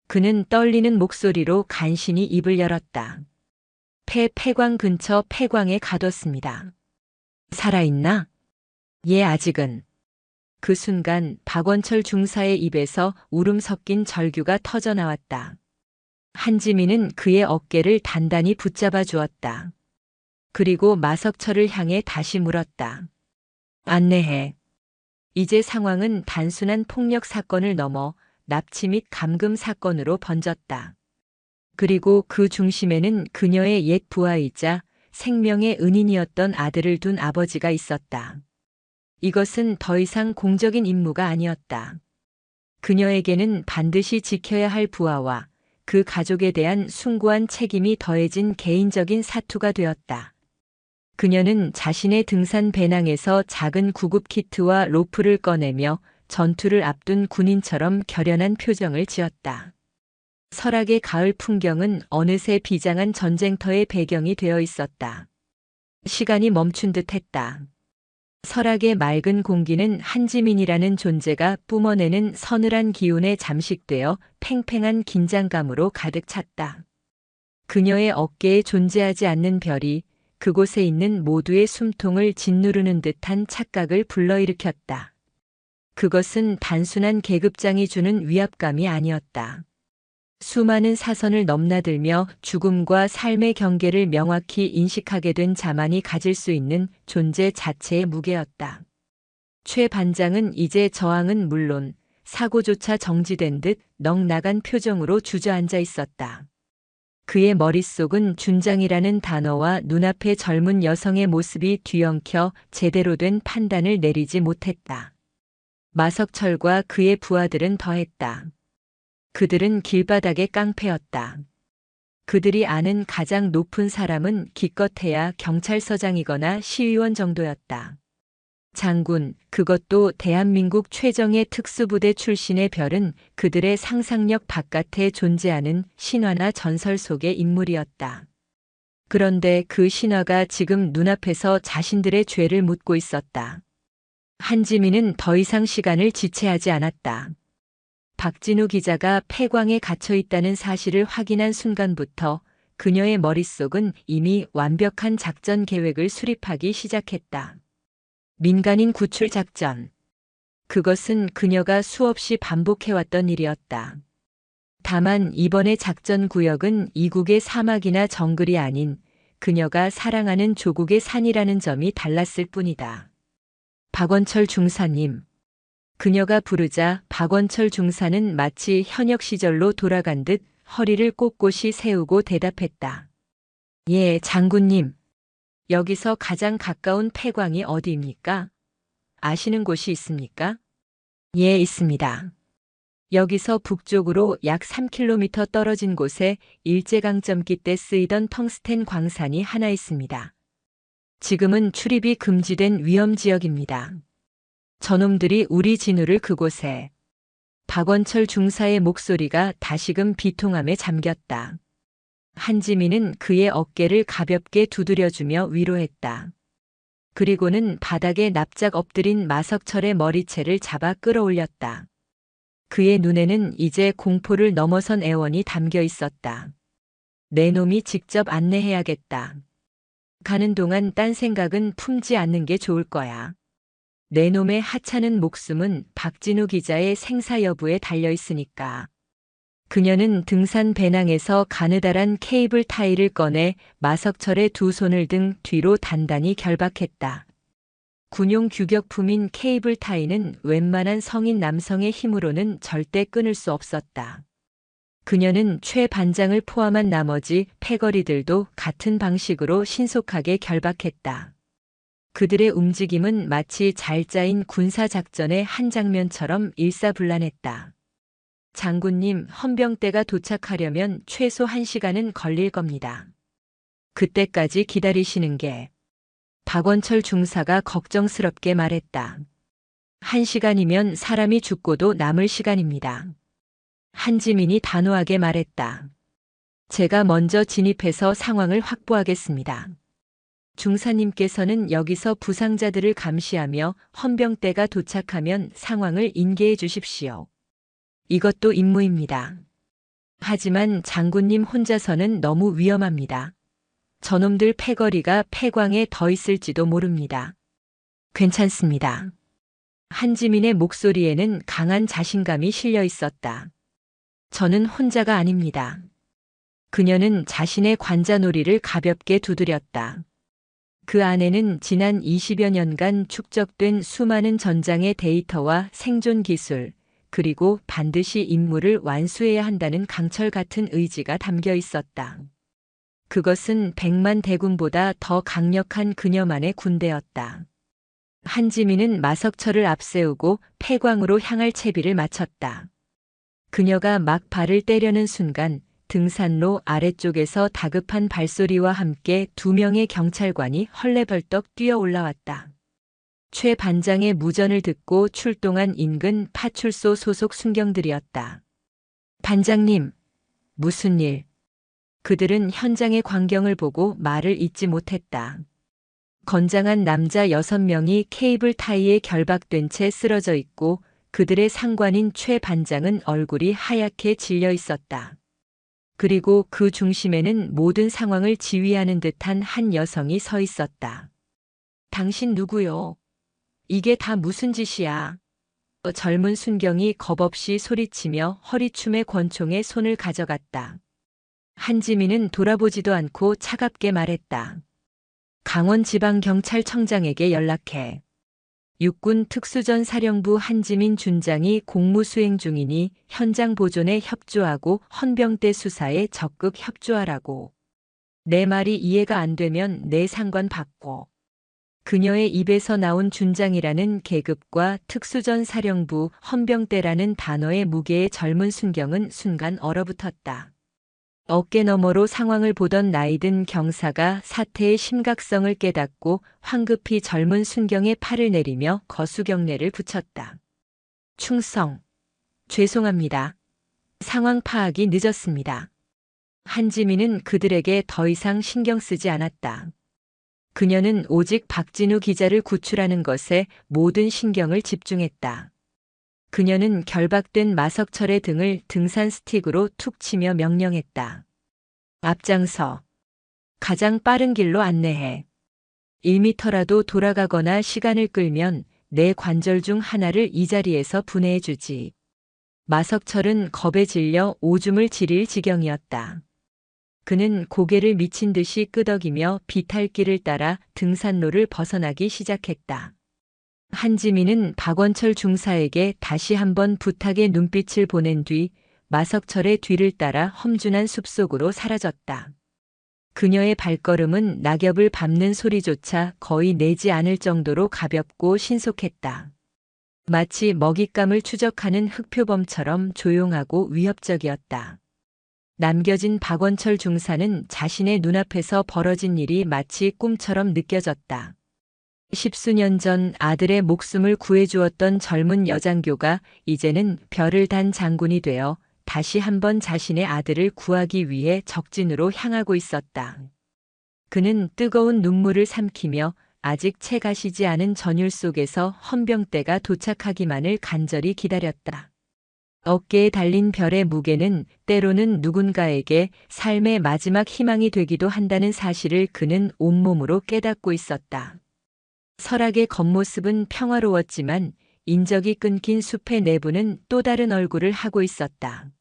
그는 떨리는 목소리로 간신히 입을 열었다. 폐광 근처 폐광에 가뒀습니다. 살아있나? 예, 아직은. 그 순간 박원철 중사의 입에서 울음 섞인 절규가 터져 나왔다. 한지민은 그의 어깨를 단단히 붙잡아 주었다. 그리고 마석철을 향해 다시 물었다. 안내해. 이제 상황은 단순한 폭력 사건을 넘어 납치 및 감금 사건으로 번졌다. 그리고 그 중심에는 그녀의 옛 부하이자 생명의 은인이었던 아들을 둔 아버지가 있었다. 이것은 더 이상 공적인 임무가 아니었다. 그녀에게는 반드시 지켜야 할 부하와 그 가족에 대한 숭고한 책임이 더해진 개인적인 사투가 되었다. 그녀는 자신의 등산 배낭에서 작은 구급 키트와 로프를 꺼내며 전투를 앞둔 군인처럼 결연한 표정을 지었다. 설악의 가을 풍경은 어느새 비장한 전쟁터의 배경이 되어 있었다. 시간이 멈춘 듯 했다. 설악의 맑은 공기는 한지민이라는 존재가 뿜어내는 서늘한 기운에 잠식되어 팽팽한 긴장감으로 가득 찼다. 그녀의 어깨에 존재하지 않는 별이 그곳에 있는 모두의 숨통을 짓누르는 듯한 착각을 불러일으켰다. 그것은 단순한 계급장이 주는 위압감이 아니었다. 수많은 사선을 넘나들며 죽음과 삶의 경계를 명확히 인식하게 된 자만이 가질 수 있는 존재 자체의 무게였다. 최 반장은 이제 저항은 물론 사고조차 정지된 듯 넋 나간 표정으로 주저앉아 있었다. 그의 머릿속은 준장이라는 단어와 눈앞의 젊은 여성의 모습이 뒤엉켜 제대로 된 판단을 내리지 못했다. 마석철과 그의 부하들은 더했다. 그들은 길바닥의 깡패였다. 그들이 아는 가장 높은 사람은 기껏해야 경찰서장이거나 시의원 정도였다. 장군, 그것도 대한민국 최정예 특수부대 출신의 별은 그들의 상상력 바깥에 존재하는 신화나 전설 속의 인물이었다. 그런데 그 신화가 지금 눈앞에서 자신들의 죄를 묻고 있었다. 한지민은 더 이상 시간을 지체하지 않았다. 박진우 기자가 폐광에 갇혀 있다는 사실을 확인한 순간부터 그녀의 머릿속은 이미 완벽한 작전 계획을 수립하기 시작했다. 민간인 구출 작전. 그것은 그녀가 수없이 반복해왔던 일이었다. 다만 이번의 작전 구역은 이국의 사막이나 정글이 아닌 그녀가 사랑하는 조국의 산이라는 점이 달랐을 뿐이다. 박원철 중사님. 그녀가 부르자 박원철 중사는 마치 현역 시절로 돌아간 듯 허리를 꼿꼿이 세우고 대답했다. 예, 장군님. 여기서 가장 가까운 폐광이 어디입니까? 아시는 곳이 있습니까? 예, 있습니다. 여기서 북쪽으로 약 3km 떨어진 곳에 일제강점기 때 쓰이던 텅스텐 광산이 하나 있습니다. 지금은 출입이 금지된 위험지역입니다. 저놈들이 우리 진우를 그곳에. 박원철 중사의 목소리가 다시금 비통함에 잠겼다. 한지민은 그의 어깨를 가볍게 두드려주며 위로했다. 그리고는 바닥에 납작 엎드린 마석철의 머리채를 잡아 끌어올렸다. 그의 눈에는 이제 공포를 넘어선 애원이 담겨 있었다. 내 놈이 직접 안내해야겠다. 가는 동안 딴 생각은 품지 않는 게 좋을 거야. 내 놈의 하찮은 목숨은 박진우 기자의 생사 여부에 달려 있으니까. 그녀는 등산 배낭에서 가느다란 케이블 타이를 꺼내 마석철의 두 손을 등 뒤로 단단히 결박했다. 군용 규격품인 케이블 타이는 웬만한 성인 남성의 힘으로는 절대 끊을 수 없었다. 그녀는 최 반장을 포함한 나머지 패거리들도 같은 방식으로 신속하게 결박했다. 그들의 움직임은 마치 잘 짜인 군사작전의 한 장면처럼 일사불란했다. 장군님, 헌병대가 도착하려면 최소 1시간은 걸릴 겁니다. 그때까지 기다리시는 게. 박원철 중사가 걱정스럽게 말했다. 1시간이면 사람이 죽고도 남을 시간입니다. 한지민이 단호하게 말했다. 제가 먼저 진입해서 상황을 확보하겠습니다. 중사님께서는 여기서 부상자들을 감시하며 헌병대가 도착하면 상황을 인계해 주십시오. 이것도 임무입니다. 하지만 장군님 혼자서는 너무 위험합니다. 저놈들 패거리가 폐광에 더 있을지도 모릅니다. 괜찮습니다. 한지민의 목소리에는 강한 자신감이 실려 있었다. 저는 혼자가 아닙니다. 그녀는 자신의 관자놀이를 가볍게 두드렸다. 그 안에는 지난 20여 년간 축적된 수많은 전장의 데이터와 생존 기술, 그리고 반드시 임무를 완수해야 한다는 강철 같은 의지가 담겨 있었다. 그것은 100만 대군보다 더 강력한 그녀만의 군대였다. 한지민은 마석철을 앞세우고 폐광으로 향할 채비를 마쳤다. 그녀가 막 발을 떼려는 순간 등산로 아래쪽에서 다급한 발소리와 함께 2명의 경찰관이 헐레벌떡 뛰어 올라왔다. 최 반장의 무전을 듣고 출동한 인근 파출소 소속 순경들이었다. 반장님, 무슨 일? 그들은 현장의 광경을 보고 말을 잇지 못했다. 건장한 남자 6명이 케이블 타이에 결박된 채 쓰러져 있고 그들의 상관인 최 반장은 얼굴이 하얗게 질려 있었다. 그리고 그 중심에는 모든 상황을 지휘하는 듯한 한 여성이 서 있었다. 당신 누구요? 이게 다 무슨 짓이야? 젊은 순경이 겁없이 소리치며 허리춤의 권총에 손을 가져갔다. 한지민은 돌아보지도 않고 차갑게 말했다. 강원지방경찰청장에게 연락해. 육군 특수전사령부 한지민 준장이 공무수행 중이니 현장 보존에 협조하고 헌병대 수사에 적극 협조하라고. 내 말이 이해가 안 되면 내 상관 받고. 그녀의 입에서 나온 준장이라는 계급과 특수전사령부 헌병대라는 단어의 무게에 젊은 순경은 순간 얼어붙었다. 어깨 너머로 상황을 보던 나이든 경사가 사태의 심각성을 깨닫고 황급히 젊은 순경의 팔을 내리며 거수경례를 붙였다. 충성. 죄송합니다. 상황 파악이 늦었습니다. 한지민은 그들에게 더 이상 신경 쓰지 않았다. 그녀는 오직 박진우 기자를 구출하는 것에 모든 신경을 집중했다. 그녀는 결박된 마석철의 등을 등산 스틱으로 툭 치며 명령했다. 앞장서. 가장 빠른 길로 안내해. 1미터라도 돌아가거나 시간을 끌면 내 관절 중 하나를 이 자리에서 분해해 주지. 마석철은 겁에 질려 오줌을 지릴 지경이었다. 그는 고개를 미친 듯이 끄덕이며 비탈길을 따라 등산로를 벗어나기 시작했다. 한지민은 박원철 중사에게 다시 한번 부탁의 눈빛을 보낸 뒤 마석철의 뒤를 따라 험준한 숲속으로 사라졌다. 그녀의 발걸음은 낙엽을 밟는 소리조차 거의 내지 않을 정도로 가볍고 신속했다. 마치 먹잇감을 추적하는 흑표범처럼 조용하고 위협적이었다. 남겨진 박원철 중사는 자신의 눈앞에서 벌어진 일이 마치 꿈처럼 느껴졌다. 10수년 전 아들의 목숨을 구해주었던 젊은 여장교가 이제는 별을 단 장군이 되어 다시 한번 자신의 아들을 구하기 위해 적진으로 향하고 있었다. 그는 뜨거운 눈물을 삼키며 아직 채 가시지 않은 전율 속에서 헌병대가 도착하기만을 간절히 기다렸다. 어깨에 달린 별의 무게는 때로는 누군가에게 삶의 마지막 희망이 되기도 한다는 사실을 그는 온몸으로 깨닫고 있었다. 설악의 겉모습은 평화로웠지만 인적이 끊긴 숲의 내부는 또 다른 얼굴을 하고 있었다.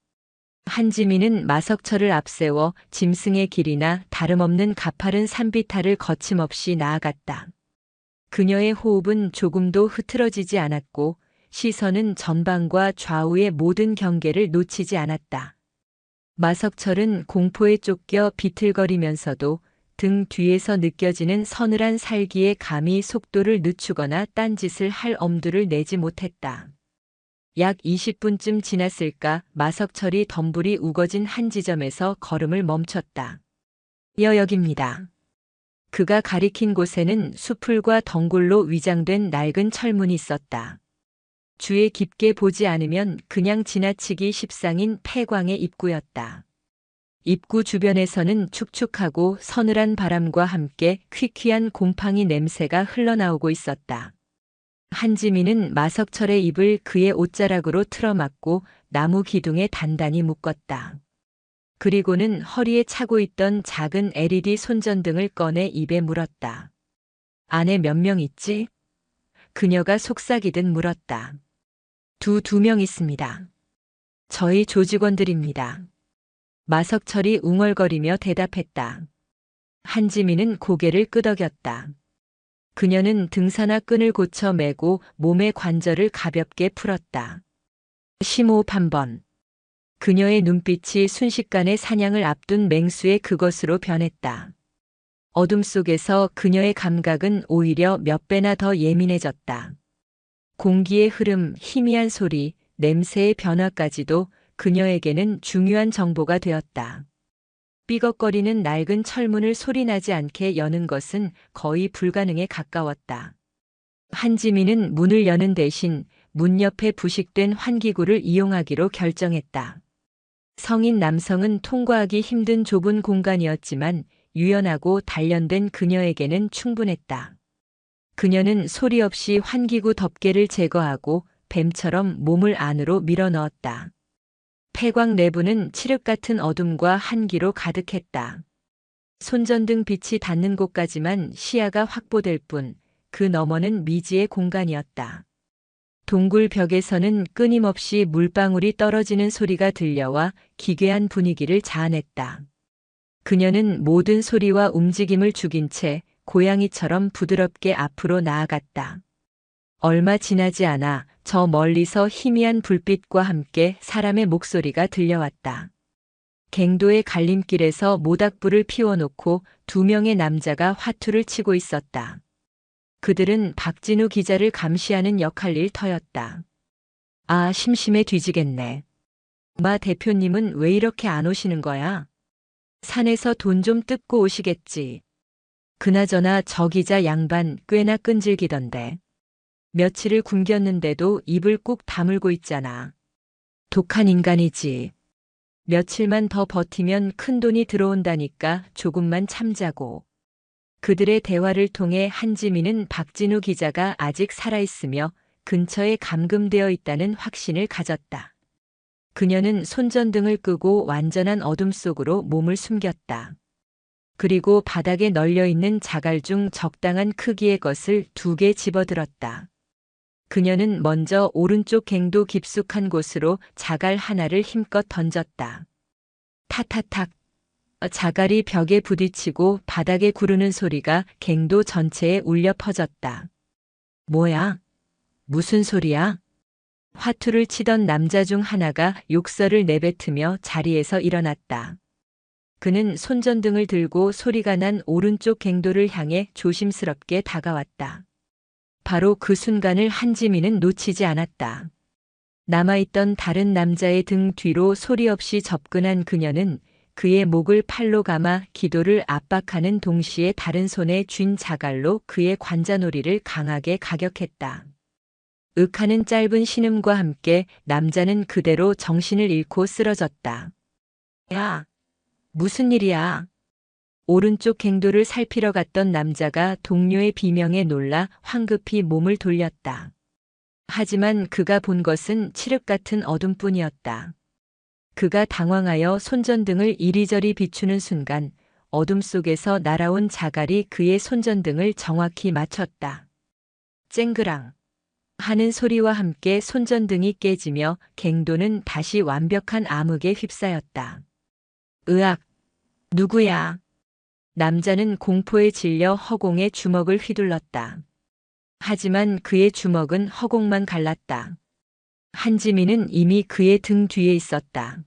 한지민은 마석철을 앞세워 짐승의 길이나 다름없는 가파른 산비탈을 거침없이 나아갔다. 그녀의 호흡은 조금도 흐트러지지 않았고 시선은 전방과 좌우의 모든 경계를 놓치지 않았다. 마석철은 공포에 쫓겨 비틀거리면서도 등 뒤에서 느껴지는 서늘한 살기에 감히 속도를 늦추거나 딴짓을 할 엄두를 내지 못했다. 약 20분쯤 지났을까 마석철이 덤불이 우거진 한 지점에서 걸음을 멈췄다. 여기입니다. 그가 가리킨 곳에는 수풀과 덩굴로 위장된 낡은 철문이 있었다. 주의 깊게 보지 않으면 그냥 지나치기 십상인 폐광의 입구였다. 입구 주변에서는 축축하고 서늘한 바람과 함께 퀴퀴한 곰팡이 냄새가 흘러나오고 있었다. 한지민은 마석철의 입을 그의 옷자락으로 틀어막고 나무 기둥에 단단히 묶었다. 그리고는 허리에 차고 있던 작은 LED 손전등을 꺼내 입에 물었다. 안에 몇 명 있지? 그녀가 속삭이듯 물었다. 두 명 있습니다. 저희 조직원들입니다. 마석철이 웅얼거리며 대답했다. 한지민은 고개를 끄덕였다. 그녀는 등산화 끈을 고쳐 매고 몸의 관절을 가볍게 풀었다. 심호흡 한 번. 그녀의 눈빛이 순식간에 사냥을 앞둔 맹수의 그것으로 변했다. 어둠 속에서 그녀의 감각은 오히려 몇 배나 더 예민해졌다. 공기의 흐름, 희미한 소리, 냄새의 변화까지도 그녀에게는 중요한 정보가 되었다. 삐걱거리는 낡은 철문을 소리나지 않게 여는 것은 거의 불가능에 가까웠다. 한지민은 문을 여는 대신 문 옆에 부식된 환기구를 이용하기로 결정했다. 성인 남성은 통과하기 힘든 좁은 공간이었지만 유연하고 단련된 그녀에게는 충분했다. 그녀는 소리 없이 환기구 덮개를 제거하고 뱀처럼 몸을 안으로 밀어넣었다. 폐광 내부는 칠흑 같은 어둠과 한기로 가득했다. 손전등 빛이 닿는 곳까지만 시야가 확보될 뿐 그 너머는 미지의 공간이었다. 동굴 벽에서는 끊임없이 물방울이 떨어지는 소리가 들려와 기괴한 분위기를 자아냈다. 그녀는 모든 소리와 움직임을 죽인 채 고양이처럼 부드럽게 앞으로 나아갔다. 얼마 지나지 않아 저 멀리서 희미한 불빛과 함께 사람의 목소리가 들려왔다. 갱도의 갈림길에서 모닥불을 피워놓고 2명의 남자가 화투를 치고 있었다. 그들은 박진우 기자를 감시하는 역할 일터였다. 아, 심심해 뒤지겠네. 마 대표님은 왜 이렇게 안 오시는 거야? 산에서 돈 좀 뜯고 오시겠지. 그나저나 저 기자 양반 꽤나 끈질기던데. 며칠을 굶겼는데도 입을 꾹 다물고 있잖아. 독한 인간이지. 며칠만 더 버티면 큰 돈이 들어온다니까 조금만 참자고. 그들의 대화를 통해 한지민은 박진우 기자가 아직 살아있으며 근처에 감금되어 있다는 확신을 가졌다. 그녀는 손전등을 끄고 완전한 어둠 속으로 몸을 숨겼다. 그리고 바닥에 널려있는 자갈 중 적당한 크기의 것을 2개 집어들었다. 그녀는 먼저 오른쪽 갱도 깊숙한 곳으로 자갈 하나를 힘껏 던졌다. 타타탁. 자갈이 벽에 부딪히고 바닥에 구르는 소리가 갱도 전체에 울려 퍼졌다. 뭐야? 무슨 소리야? 화투를 치던 남자 중 하나가 욕설을 내뱉으며 자리에서 일어났다. 그는 손전등을 들고 소리가 난 오른쪽 갱도를 향해 조심스럽게 다가왔다. 바로 그 순간을 한지민은 놓치지 않았다. 남아있던 다른 남자의 등 뒤로 소리 없이 접근한 그녀는 그의 목을 팔로 감아 기도를 압박하는 동시에 다른 손에 쥔 자갈로 그의 관자놀이를 강하게 가격했다. 윽하는 짧은 신음과 함께 남자는 그대로 정신을 잃고 쓰러졌다. 야, 무슨 일이야? 오른쪽 갱도를 살피러 갔던 남자가 동료의 비명에 놀라 황급히 몸을 돌렸다. 하지만 그가 본 것은 칠흑 같은 어둠뿐이었다. 그가 당황하여 손전등을 이리저리 비추는 순간 어둠 속에서 날아온 자갈이 그의 손전등을 정확히 맞췄다. 쨍그랑 하는 소리와 함께 손전등이 깨지며 갱도는 다시 완벽한 암흑에 휩싸였다. 으악! 누구야? 남자는 공포에 질려 허공에 주먹을 휘둘렀다. 하지만 그의 주먹은 허공만 갈랐다. 한지민은 이미 그의 등 뒤에 있었다.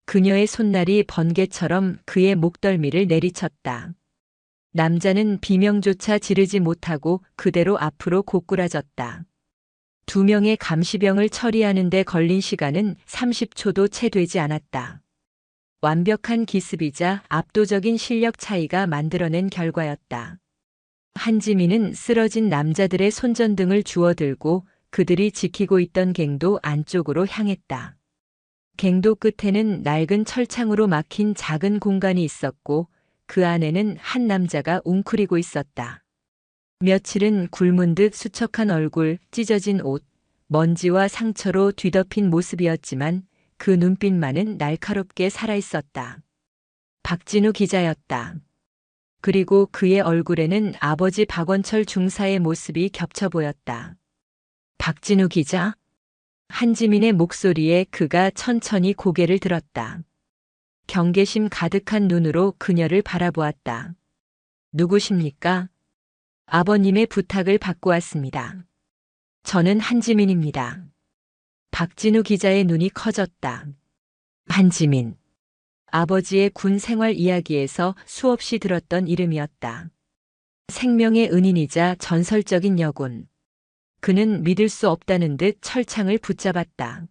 그녀의 손날이 번개처럼 그의 목덜미를 내리쳤다. 남자는 비명조차 지르지 못하고 그대로 앞으로 고꾸라졌다. 2명의 감시병을 처리하는 데 걸린 시간은 30초도 채 되지 않았다. 완벽한 기습이자 압도적인 실력 차이가 만들어낸 결과였다. 한지민은 쓰러진 남자들의 손전등을 주워들고 그들이 지키고 있던 갱도 안쪽으로 향했다. 갱도 끝에는 낡은 철창으로 막힌 작은 공간이 있었고 그 안에는 한 남자가 웅크리고 있었다. 며칠은 굶은 듯 수척한 얼굴, 찢어진 옷, 먼지와 상처로 뒤덮인 모습이었지만 그 눈빛만은 날카롭게 살아있었다. 박진우 기자였다. 그리고 그의 얼굴에는 아버지 박원철 중사의 모습이 겹쳐 보였다. 박진우 기자? 한지민의 목소리에 그가 천천히 고개를 들었다. 경계심 가득한 눈으로 그녀를 바라보았다. 누구십니까? 아버님의 부탁을 받고 왔습니다. 저는 한지민입니다. 박진우 기자의 눈이 커졌다. 한지민. 아버지의 군 생활 이야기에서 수없이 들었던 이름이었다. 생명의 은인이자 전설적인 여군. 그는 믿을 수 없다는 듯 철창을 붙잡았다.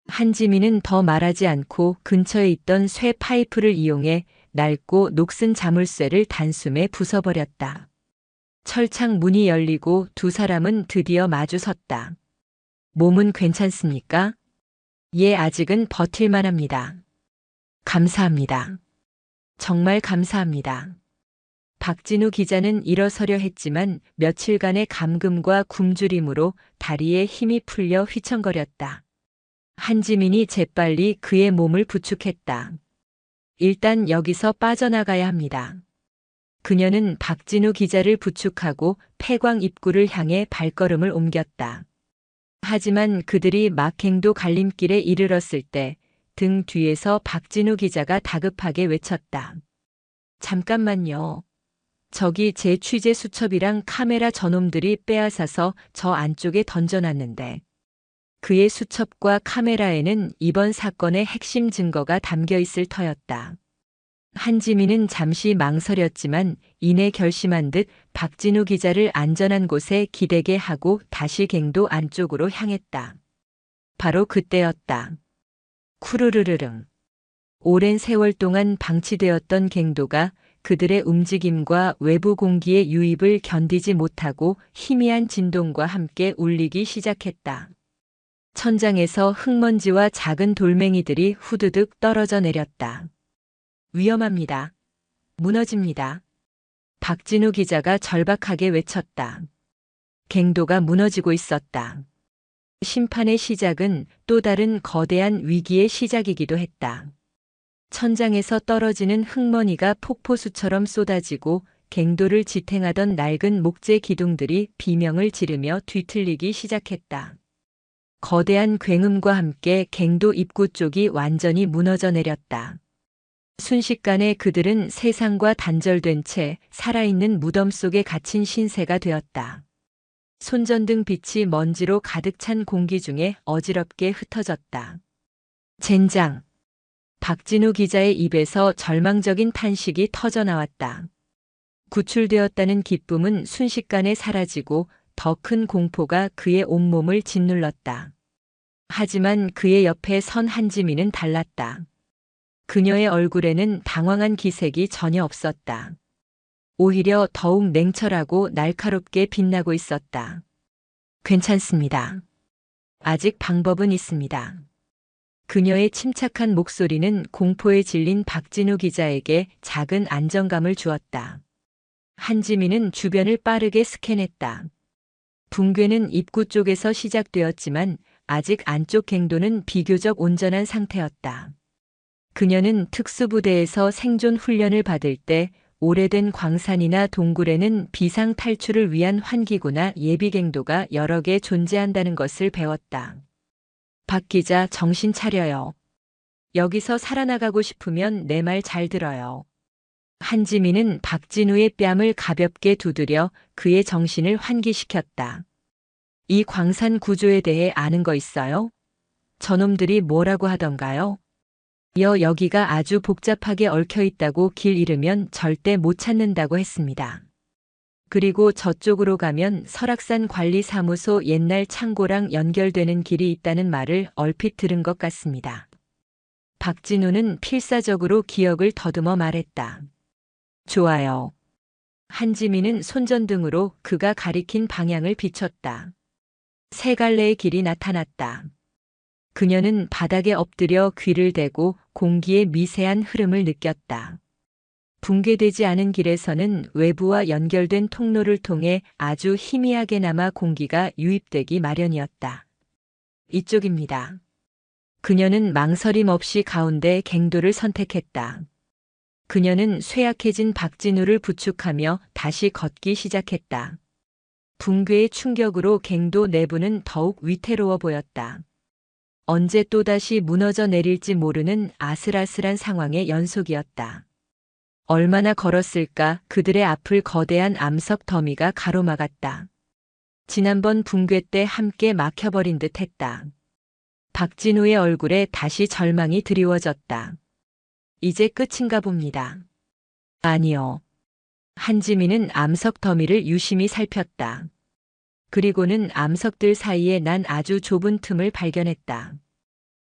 한지민은 더 말하지 않고 근처에 있던 쇠 파이프를 이용해 낡고 녹슨 자물쇠를 단숨에 부숴버렸다. 철창 문이 열리고 두 사람은 드디어 마주섰다. 몸은 괜찮습니까? 예, 아직은 버틸만 합니다. 감사합니다. 정말 감사합니다. 박진우 기자는 일어서려 했지만 며칠간의 감금과 굶주림으로 다리에 힘이 풀려 휘청거렸다. 한지민이 재빨리 그의 몸을 부축했다. 일단 여기서 빠져나가야 합니다. 그녀는 박진우 기자를 부축하고 폐광 입구를 향해 발걸음을 옮겼다. 하지만 그들이 막행도 갈림길에 이르렀을 때 등 뒤에서 박진우 기자가 다급하게 외쳤다. 잠깐만요. 저기 제 취재 수첩이랑 카메라 저놈들이 빼앗아서 저 안쪽에 던져놨는데 그의 수첩과 카메라에는 이번 사건의 핵심 증거가 담겨 있을 터였다. 한지민은 잠시 망설였지만 이내 결심한 듯 박진우 기자를 안전한 곳에 기대게 하고 다시 갱도 안쪽으로 향했다. 바로 그때였다. 쿠르르르릉. 오랜 세월 동안 방치되었던 갱도가 그들의 움직임과 외부 공기의 유입을 견디지 못하고 희미한 진동과 함께 울리기 시작했다. 천장에서 흙먼지와 작은 돌멩이들이 후드득 떨어져 내렸다. 위험합니다. 무너집니다. 박진우 기자가 절박하게 외쳤다. 갱도가 무너지고 있었다. 심판의 시작은 또 다른 거대한 위기의 시작이기도 했다. 천장에서 떨어지는 흙머니가 폭포수처럼 쏟아지고 갱도를 지탱하던 낡은 목재 기둥들이 비명을 지르며 뒤틀리기 시작했다. 거대한 굉음과 함께 갱도 입구 쪽이 완전히 무너져 내렸다. 순식간에 그들은 세상과 단절된 채 살아있는 무덤 속에 갇힌 신세가 되었다. 손전등 빛이 먼지로 가득 찬 공기 중에 어지럽게 흩어졌다. 젠장! 박진우 기자의 입에서 절망적인 탄식이 터져나왔다. 구출되었다는 기쁨은 순식간에 사라지고 더 큰 공포가 그의 온몸을 짓눌렀다. 하지만 그의 옆에 선 한지민은 달랐다. 그녀의 얼굴에는 당황한 기색이 전혀 없었다. 오히려 더욱 냉철하고 날카롭게 빛나고 있었다. 괜찮습니다. 아직 방법은 있습니다. 그녀의 침착한 목소리는 공포에 질린 박진우 기자에게 작은 안정감을 주었다. 한지민은 주변을 빠르게 스캔했다. 붕괴는 입구 쪽에서 시작되었지만 아직 안쪽 갱도는 비교적 온전한 상태였다. 그녀는 특수부대에서 생존 훈련을 받을 때 오래된 광산이나 동굴에는 비상 탈출을 위한 환기구나 예비갱도가 여러 개 존재한다는 것을 배웠다. 박 기자, 정신 차려요. 여기서 살아나가고 싶으면 내 말 잘 들어요. 한지민은 박진우의 뺨을 가볍게 두드려 그의 정신을 환기시켰다. 이 광산 구조에 대해 아는 거 있어요? 저놈들이 뭐라고 하던가요? 여기가 아주 복잡하게 얽혀 있다고 길 잃으면 절대 못 찾는다고 했습니다. 그리고 저쪽으로 가면 설악산 관리사무소 옛날 창고랑 연결되는 길이 있다는 말을 얼핏 들은 것 같습니다. 박진우는 필사적으로 기억을 더듬어 말했다. 좋아요. 한지민은 손전등으로 그가 가리킨 방향을 비췄다. 세 갈래의 길이 나타났다. 그녀는 바닥에 엎드려 귀를 대고 공기의 미세한 흐름을 느꼈다. 붕괴되지 않은 길에서는 외부와 연결된 통로를 통해 아주 희미하게나마 공기가 유입되기 마련이었다. 이쪽입니다. 그녀는 망설임 없이 가운데 갱도를 선택했다. 그녀는 쇠약해진 박진우를 부축하며 다시 걷기 시작했다. 붕괴의 충격으로 갱도 내부는 더욱 위태로워 보였다. 언제 또다시 무너져 내릴지 모르는 아슬아슬한 상황의 연속이었다. 얼마나 걸었을까 그들의 앞을 거대한 암석 더미가 가로막았다. 지난번 붕괴 때 함께 막혀버린 듯 했다. 박진우의 얼굴에 다시 절망이 드리워졌다. 이제 끝인가 봅니다. 아니요. 한지민은 암석 더미를 유심히 살폈다. 그리고는 암석들 사이에 난 아주 좁은 틈을 발견했다.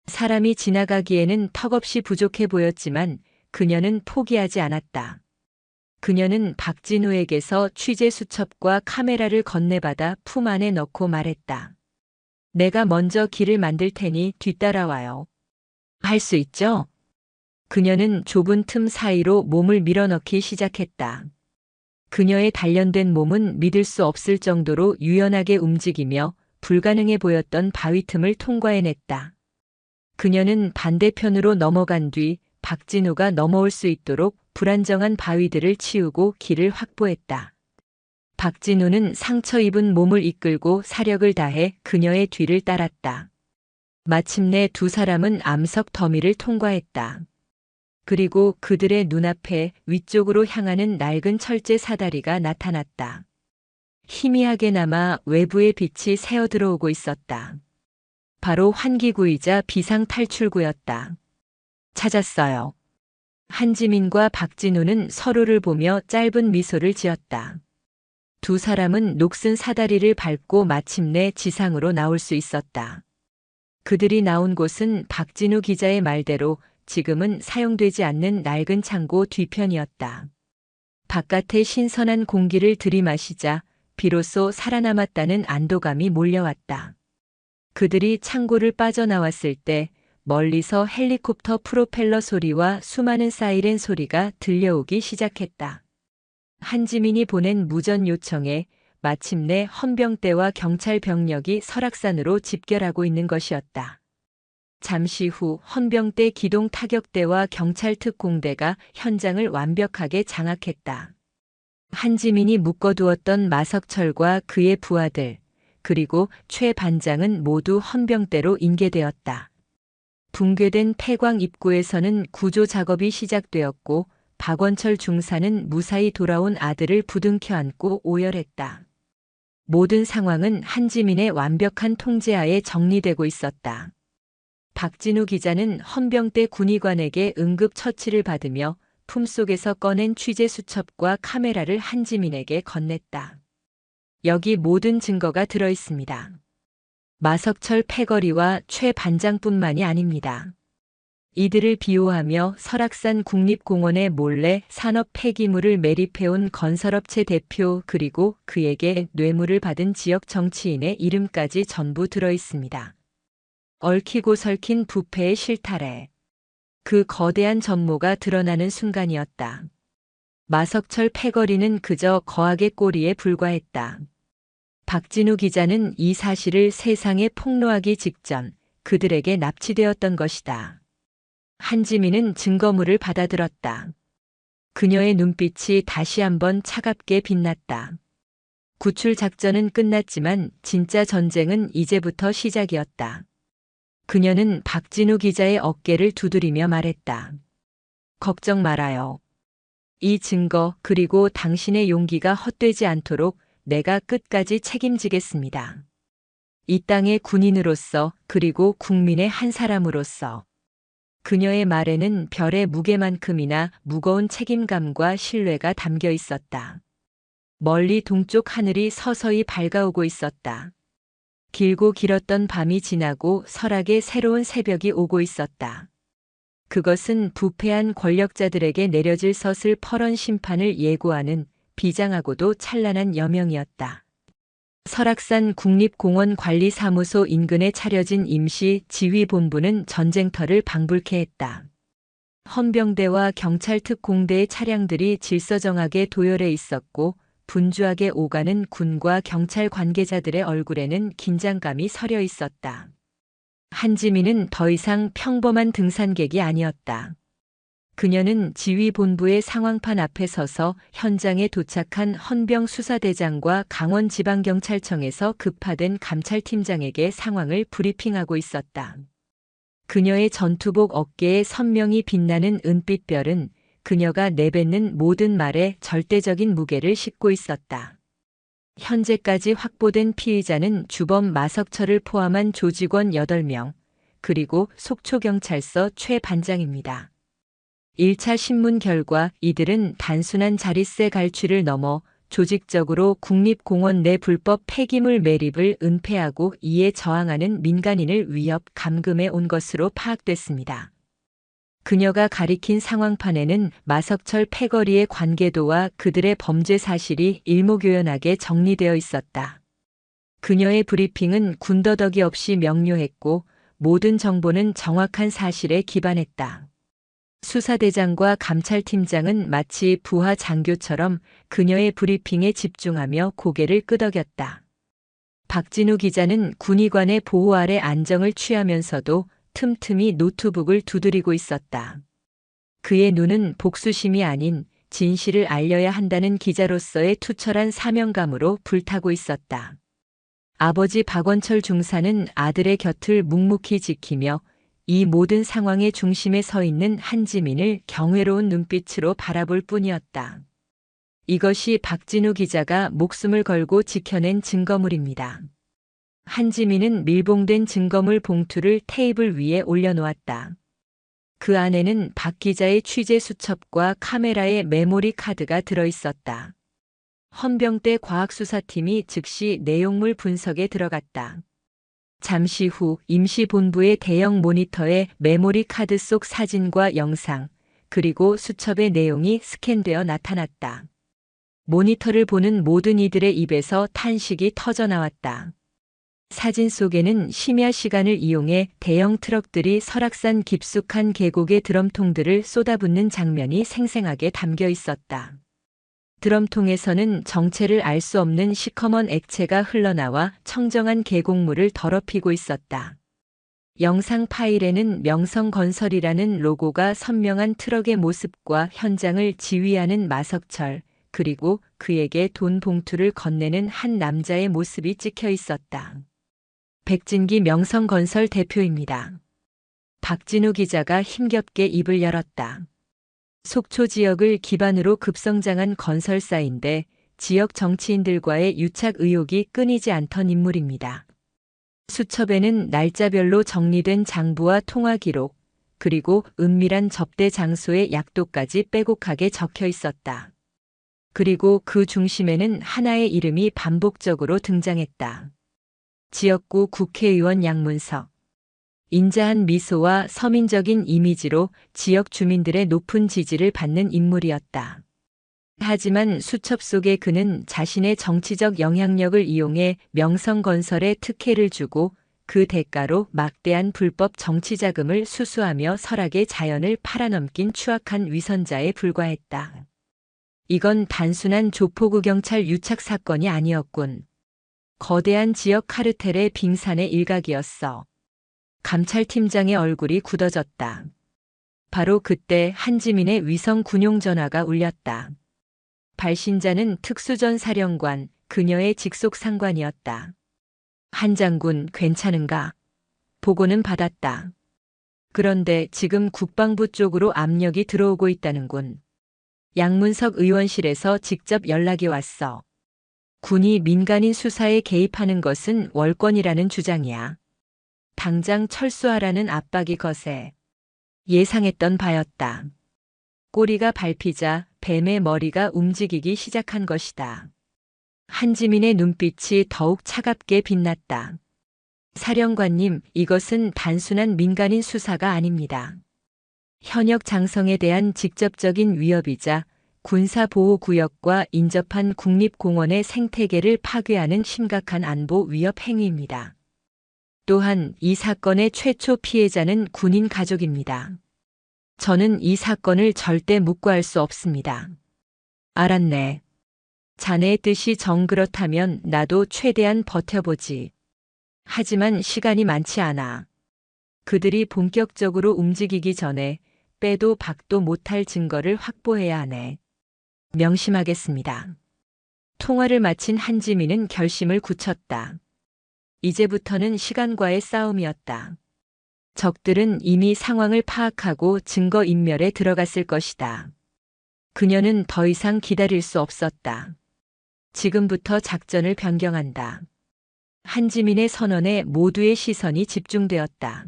사람이 지나가기에는 턱없이 부족해 보였지만 그녀는 포기하지 않았다. 그녀는 박진우에게서 취재 수첩과 카메라를 건네받아 품 안에 넣고 말했다. 내가 먼저 길을 만들 테니 뒤따라와요. 할 수 있죠? 그녀는 좁은 틈 사이로 몸을 밀어넣기 시작했다. 그녀의 단련된 몸은 믿을 수 없을 정도로 유연하게 움직이며 불가능해 보였던 바위 틈을 통과해냈다. 그녀는 반대편으로 넘어간 뒤 박진우가 넘어올 수 있도록 불안정한 바위들을 치우고 길을 확보했다. 박진우는 상처 입은 몸을 이끌고 사력을 다해 그녀의 뒤를 따랐다. 마침내 두 사람은 암석 더미를 통과했다. 그리고 그들의 눈앞에 위쪽으로 향하는 낡은 철제 사다리가 나타났다. 희미하게나마 외부의 빛이 새어 들어오고 있었다. 바로 환기구이자 비상 탈출구였다. 찾았어요. 한지민과 박진우는 서로를 보며 짧은 미소를 지었다. 두 사람은 녹슨 사다리를 밟고 마침내 지상으로 나올 수 있었다. 그들이 나온 곳은 박진우 기자의 말대로 지금은 사용되지 않는 낡은 창고 뒤편이었다. 바깥의 신선한 공기를 들이마시자 비로소 살아남았다는 안도감이 몰려왔다. 그들이 창고를 빠져나왔을 때 멀리서 헬리콥터 프로펠러 소리와 수많은 사이렌 소리가 들려오기 시작했다. 한지민이 보낸 무전 요청에 마침내 헌병대와 경찰 병력이 설악산으로 집결하고 있는 것이었다. 잠시 후 헌병대 기동 타격대와 경찰 특공대가 현장을 완벽하게 장악했다. 한지민이 묶어두었던 마석철과 그의 부하들, 그리고 최 반장은 모두 헌병대로 인계되었다. 붕괴된 폐광 입구에서는 구조 작업이 시작되었고 박원철 중사는 무사히 돌아온 아들을 부둥켜 안고 오열했다. 모든 상황은 한지민의 완벽한 통제하에 정리되고 있었다. 박진우 기자는 헌병대 군의관에게 응급 처치를 받으며 품속에서 꺼낸 취재 수첩과 카메라를 한지민에게 건넸다. 여기 모든 증거가 들어 있습니다. 마석철 패거리와 최 반장뿐만이 아닙니다. 이들을 비호하며 설악산 국립공원에 몰래 산업 폐기물을 매립해온 건설업체 대표 그리고 그에게 뇌물을 받은 지역 정치인의 이름까지 전부 들어 있습니다. 얽히고 설킨 부패의 실타래. 그 거대한 전모가 드러나는 순간이었다. 마석철 패거리는 그저 거악의 꼬리에 불과했다. 박진우 기자는 이 사실을 세상에 폭로하기 직전 그들에게 납치되었던 것이다. 한지민은 증거물을 받아들었다. 그녀의 눈빛이 다시 한번 차갑게 빛났다. 구출 작전은 끝났지만 진짜 전쟁은 이제부터 시작이었다. 그녀는 박진우 기자의 어깨를 두드리며 말했다. 걱정 말아요. 이 증거 그리고 당신의 용기가 헛되지 않도록 내가 끝까지 책임지겠습니다. 이 땅의 군인으로서 그리고 국민의 한 사람으로서. 그녀의 말에는 별의 무게만큼이나 무거운 책임감과 신뢰가 담겨 있었다. 멀리 동쪽 하늘이 서서히 밝아오고 있었다. 길고 길었던 밤이 지나고 설악의 새로운 새벽이 오고 있었다. 그것은 부패한 권력자들에게 내려질 서슬퍼런 심판을 예고하는 비장하고도 찬란한 여명이었다. 설악산 국립공원 관리사무소 인근에 차려진 임시 지휘본부는 전쟁터를 방불케 했다. 헌병대와 경찰 특공대의 차량들이 질서정하게 도열해 있었고 분주하게 오가는 군과 경찰 관계자들의 얼굴에는 긴장감이 서려 있었다. 한지민은 더 이상 평범한 등산객이 아니었다. 그녀는 지휘본부의 상황판 앞에 서서 현장에 도착한 헌병 수사대장과 강원지방경찰청에서 급파된 감찰팀장에게 상황을 브리핑하고 있었다. 그녀의 전투복 어깨에 선명히 빛나는 은빛별은 그녀가 내뱉는 모든 말에 절대적인 무게를 싣고 있었다. 현재까지 확보된 피의자는 주범 마석철을 포함한 조직원 8명, 그리고 속초경찰서 최 반장입니다. 1차 신문 결과 이들은 단순한 자릿세 갈취를 넘어 조직적으로 국립공원 내 불법 폐기물 매립을 은폐하고 이에 저항하는 민간인을 위협, 감금해 온 것으로 파악됐습니다. 그녀가 가리킨 상황판에는 마석철 패거리의 관계도와 그들의 범죄 사실이 일목요연하게 정리되어 있었다. 그녀의 브리핑은 군더더기 없이 명료했고 모든 정보는 정확한 사실에 기반했다. 수사대장과 감찰팀장은 마치 부하 장교처럼 그녀의 브리핑에 집중하며 고개를 끄덕였다. 박진우 기자는 군의관의 보호 아래 안정을 취하면서도 틈틈이 노트북을 두드리고 있었다. 그의 눈은 복수심이 아닌 진실을 알려야 한다는 기자로서의 투철한 사명감으로 불타고 있었다. 아버지 박원철 중사는 아들의 곁을 묵묵히 지키며 이 모든 상황의 중심에 서 있는 한지민을 경외로운 눈빛으로 바라볼 뿐이었다. 이것이 박진우 기자가 목숨을 걸고 지켜낸 증거물입니다. 한지민은 밀봉된 증거물 봉투를 테이블 위에 올려놓았다. 그 안에는 박 기자의 취재 수첩과 카메라의 메모리 카드가 들어있었다. 헌병대 과학수사팀이 즉시 내용물 분석에 들어갔다. 잠시 후 임시본부의 대형 모니터에 메모리 카드 속 사진과 영상, 그리고 수첩의 내용이 스캔되어 나타났다. 모니터를 보는 모든 이들의 입에서 탄식이 터져나왔다. 사진 속에는 심야 시간을 이용해 대형 트럭들이 설악산 깊숙한 계곡의 드럼통들을 쏟아붓는 장면이 생생하게 담겨 있었다. 드럼통에서는 정체를 알 수 없는 시커먼 액체가 흘러나와 청정한 계곡물을 더럽히고 있었다. 영상 파일에는 명성건설이라는 로고가 선명한 트럭의 모습과 현장을 지휘하는 마석철, 그리고 그에게 돈 봉투를 건네는 한 남자의 모습이 찍혀 있었다. 백진기 명성건설 대표입니다. 박진우 기자가 힘겹게 입을 열었다. 속초 지역을 기반으로 급성장한 건설사인데 지역 정치인들과의 유착 의혹이 끊이지 않던 인물입니다. 수첩에는 날짜별로 정리된 장부와 통화 기록, 그리고 은밀한 접대 장소의 약도까지 빼곡하게 적혀 있었다. 그리고 그 중심에는 하나의 이름이 반복적으로 등장했다. 지역구 국회의원 양문석. 인자한 미소와 서민적인 이미지로 지역 주민들의 높은 지지를 받는 인물이었다. 하지만 수첩 속에 그는 자신의 정치적 영향력을 이용해 명성건설에 특혜를 주고 그 대가로 막대한 불법 정치 자금을 수수하며 설악의 자연을 팔아넘긴 추악한 위선자에 불과했다. 이건 단순한 조포구 경찰 유착 사건이 아니었군. 거대한 지역 카르텔의 빙산의 일각이었어. 감찰팀장의 얼굴이 굳어졌다. 바로 그때 한지민의 위성 군용 전화가 울렸다. 발신자는 특수전 사령관, 그녀의 직속 상관이었다. 한 장군, 괜찮은가? 보고는 받았다. 그런데 지금 국방부 쪽으로 압력이 들어오고 있다는군. 양문석 의원실에서 직접 연락이 왔어. 군이 민간인 수사에 개입하는 것은 월권이라는 주장이야. 당장 철수하라는 압박이 거세. 예상했던 바였다. 꼬리가 밟히자 뱀의 머리가 움직이기 시작한 것이다. 한지민의 눈빛이 더욱 차갑게 빛났다. 사령관님, 이것은 단순한 민간인 수사가 아닙니다. 현역 장성에 대한 직접적인 위협이자 군사보호구역과 인접한 국립공원의 생태계를 파괴하는 심각한 안보 위협 행위입니다. 또한 이 사건의 최초 피해자는 군인 가족입니다. 저는 이 사건을 절대 묵과할 수 없습니다. 알았네. 자네의 뜻이 정 그렇다면 나도 최대한 버텨보지. 하지만 시간이 많지 않아. 그들이 본격적으로 움직이기 전에 빼도 박도 못할 증거를 확보해야 하네. 명심하겠습니다. 통화를 마친 한지민은 결심을 굳혔다. 이제부터는 시간과의 싸움이었다. 적들은 이미 상황을 파악하고 증거 인멸에 들어갔을 것이다. 그녀는 더 이상 기다릴 수 없었다. 지금부터 작전을 변경한다. 한지민의 선언에 모두의 시선이 집중되었다.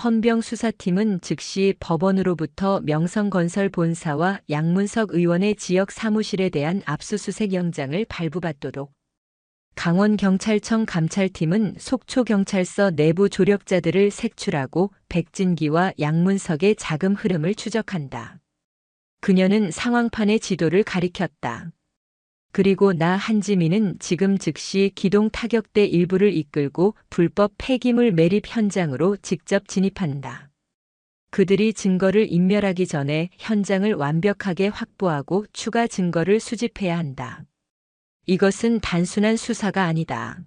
헌병 수사팀은 즉시 법원으로부터 명성건설 본사와 양문석 의원의 지역 사무실에 대한 압수수색 영장을 발부받도록, 강원경찰청 감찰팀은 속초경찰서 내부 조력자들을 색출하고 백진기와 양문석의 자금 흐름을 추적한다. 그녀는 상황판의 지도를 가리켰다. 그리고 나 한지민은 지금 즉시 기동 타격대 일부를 이끌고 불법 폐기물 매립 현장으로 직접 진입한다. 그들이 증거를 인멸하기 전에 현장을 완벽하게 확보하고 추가 증거를 수집해야 한다. 이것은 단순한 수사가 아니다.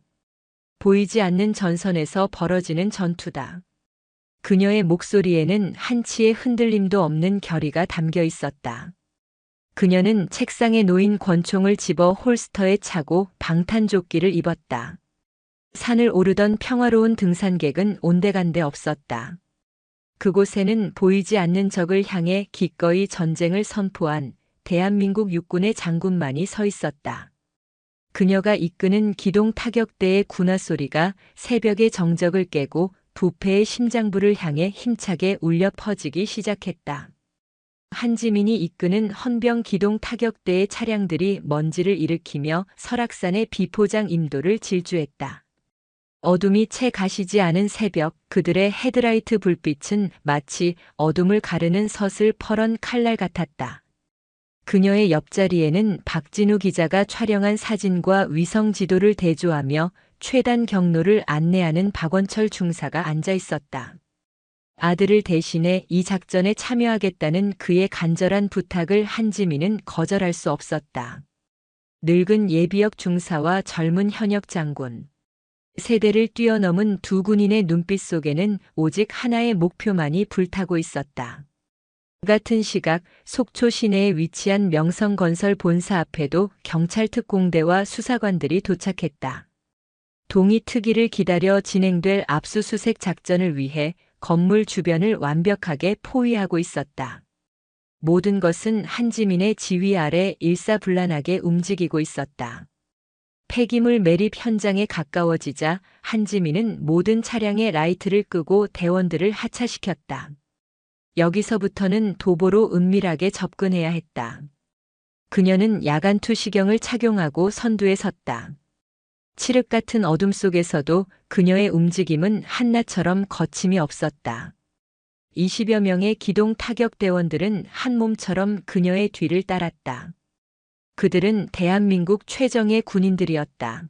보이지 않는 전선에서 벌어지는 전투다. 그녀의 목소리에는 한치의 흔들림도 없는 결의가 담겨 있었다. 그녀는 책상에 놓인 권총을 집어 홀스터에 차고 방탄조끼를 입었다. 산을 오르던 평화로운 등산객은 온데간데 없었다. 그곳에는 보이지 않는 적을 향해 기꺼이 전쟁을 선포한 대한민국 육군의 장군만이 서 있었다. 그녀가 이끄는 기동 타격대의 군화 소리가 새벽의 정적을 깨고 부패의 심장부를 향해 힘차게 울려 퍼지기 시작했다. 한지민이 이끄는 헌병 기동 타격대의 차량들이 먼지를 일으키며 설악산의 비포장 임도를 질주했다. 어둠이 채 가시지 않은 새벽, 그들의 헤드라이트 불빛은 마치 어둠을 가르는 서슬 퍼런 칼날 같았다. 그녀의 옆자리에는 박진우 기자가 촬영한 사진과 위성 지도를 대조하며 최단 경로를 안내하는 박원철 중사가 앉아 있었다. 아들을 대신해 이 작전에 참여하겠다는 그의 간절한 부탁을 한지민은 거절할 수 없었다. 늙은 예비역 중사와 젊은 현역 장군. 세대를 뛰어넘은 두 군인의 눈빛 속에는 오직 하나의 목표만이 불타고 있었다. 같은 시각 속초 시내에 위치한 명성건설 본사 앞에도 경찰특공대와 수사관들이 도착했다. 동의 특위를 기다려 진행될 압수수색 작전을 위해 건물 주변을 완벽하게 포위하고 있었다. 모든 것은 한지민의 지휘 아래 일사불란하게 움직이고 있었다. 폐기물 매립 현장에 가까워지자 한지민은 모든 차량의 라이트를 끄고 대원들을 하차시켰다. 여기서부터는 도보로 은밀하게 접근해야 했다. 그녀는 야간 투시경을 착용하고 선두에 섰다. 칠흑 같은 어둠 속에서도 그녀의 움직임은 한나처럼 거침이 없었다. 20여 명의 기동 타격 대원들은 한 몸처럼 그녀의 뒤를 따랐다. 그들은 대한민국 최정예 군인들이었다.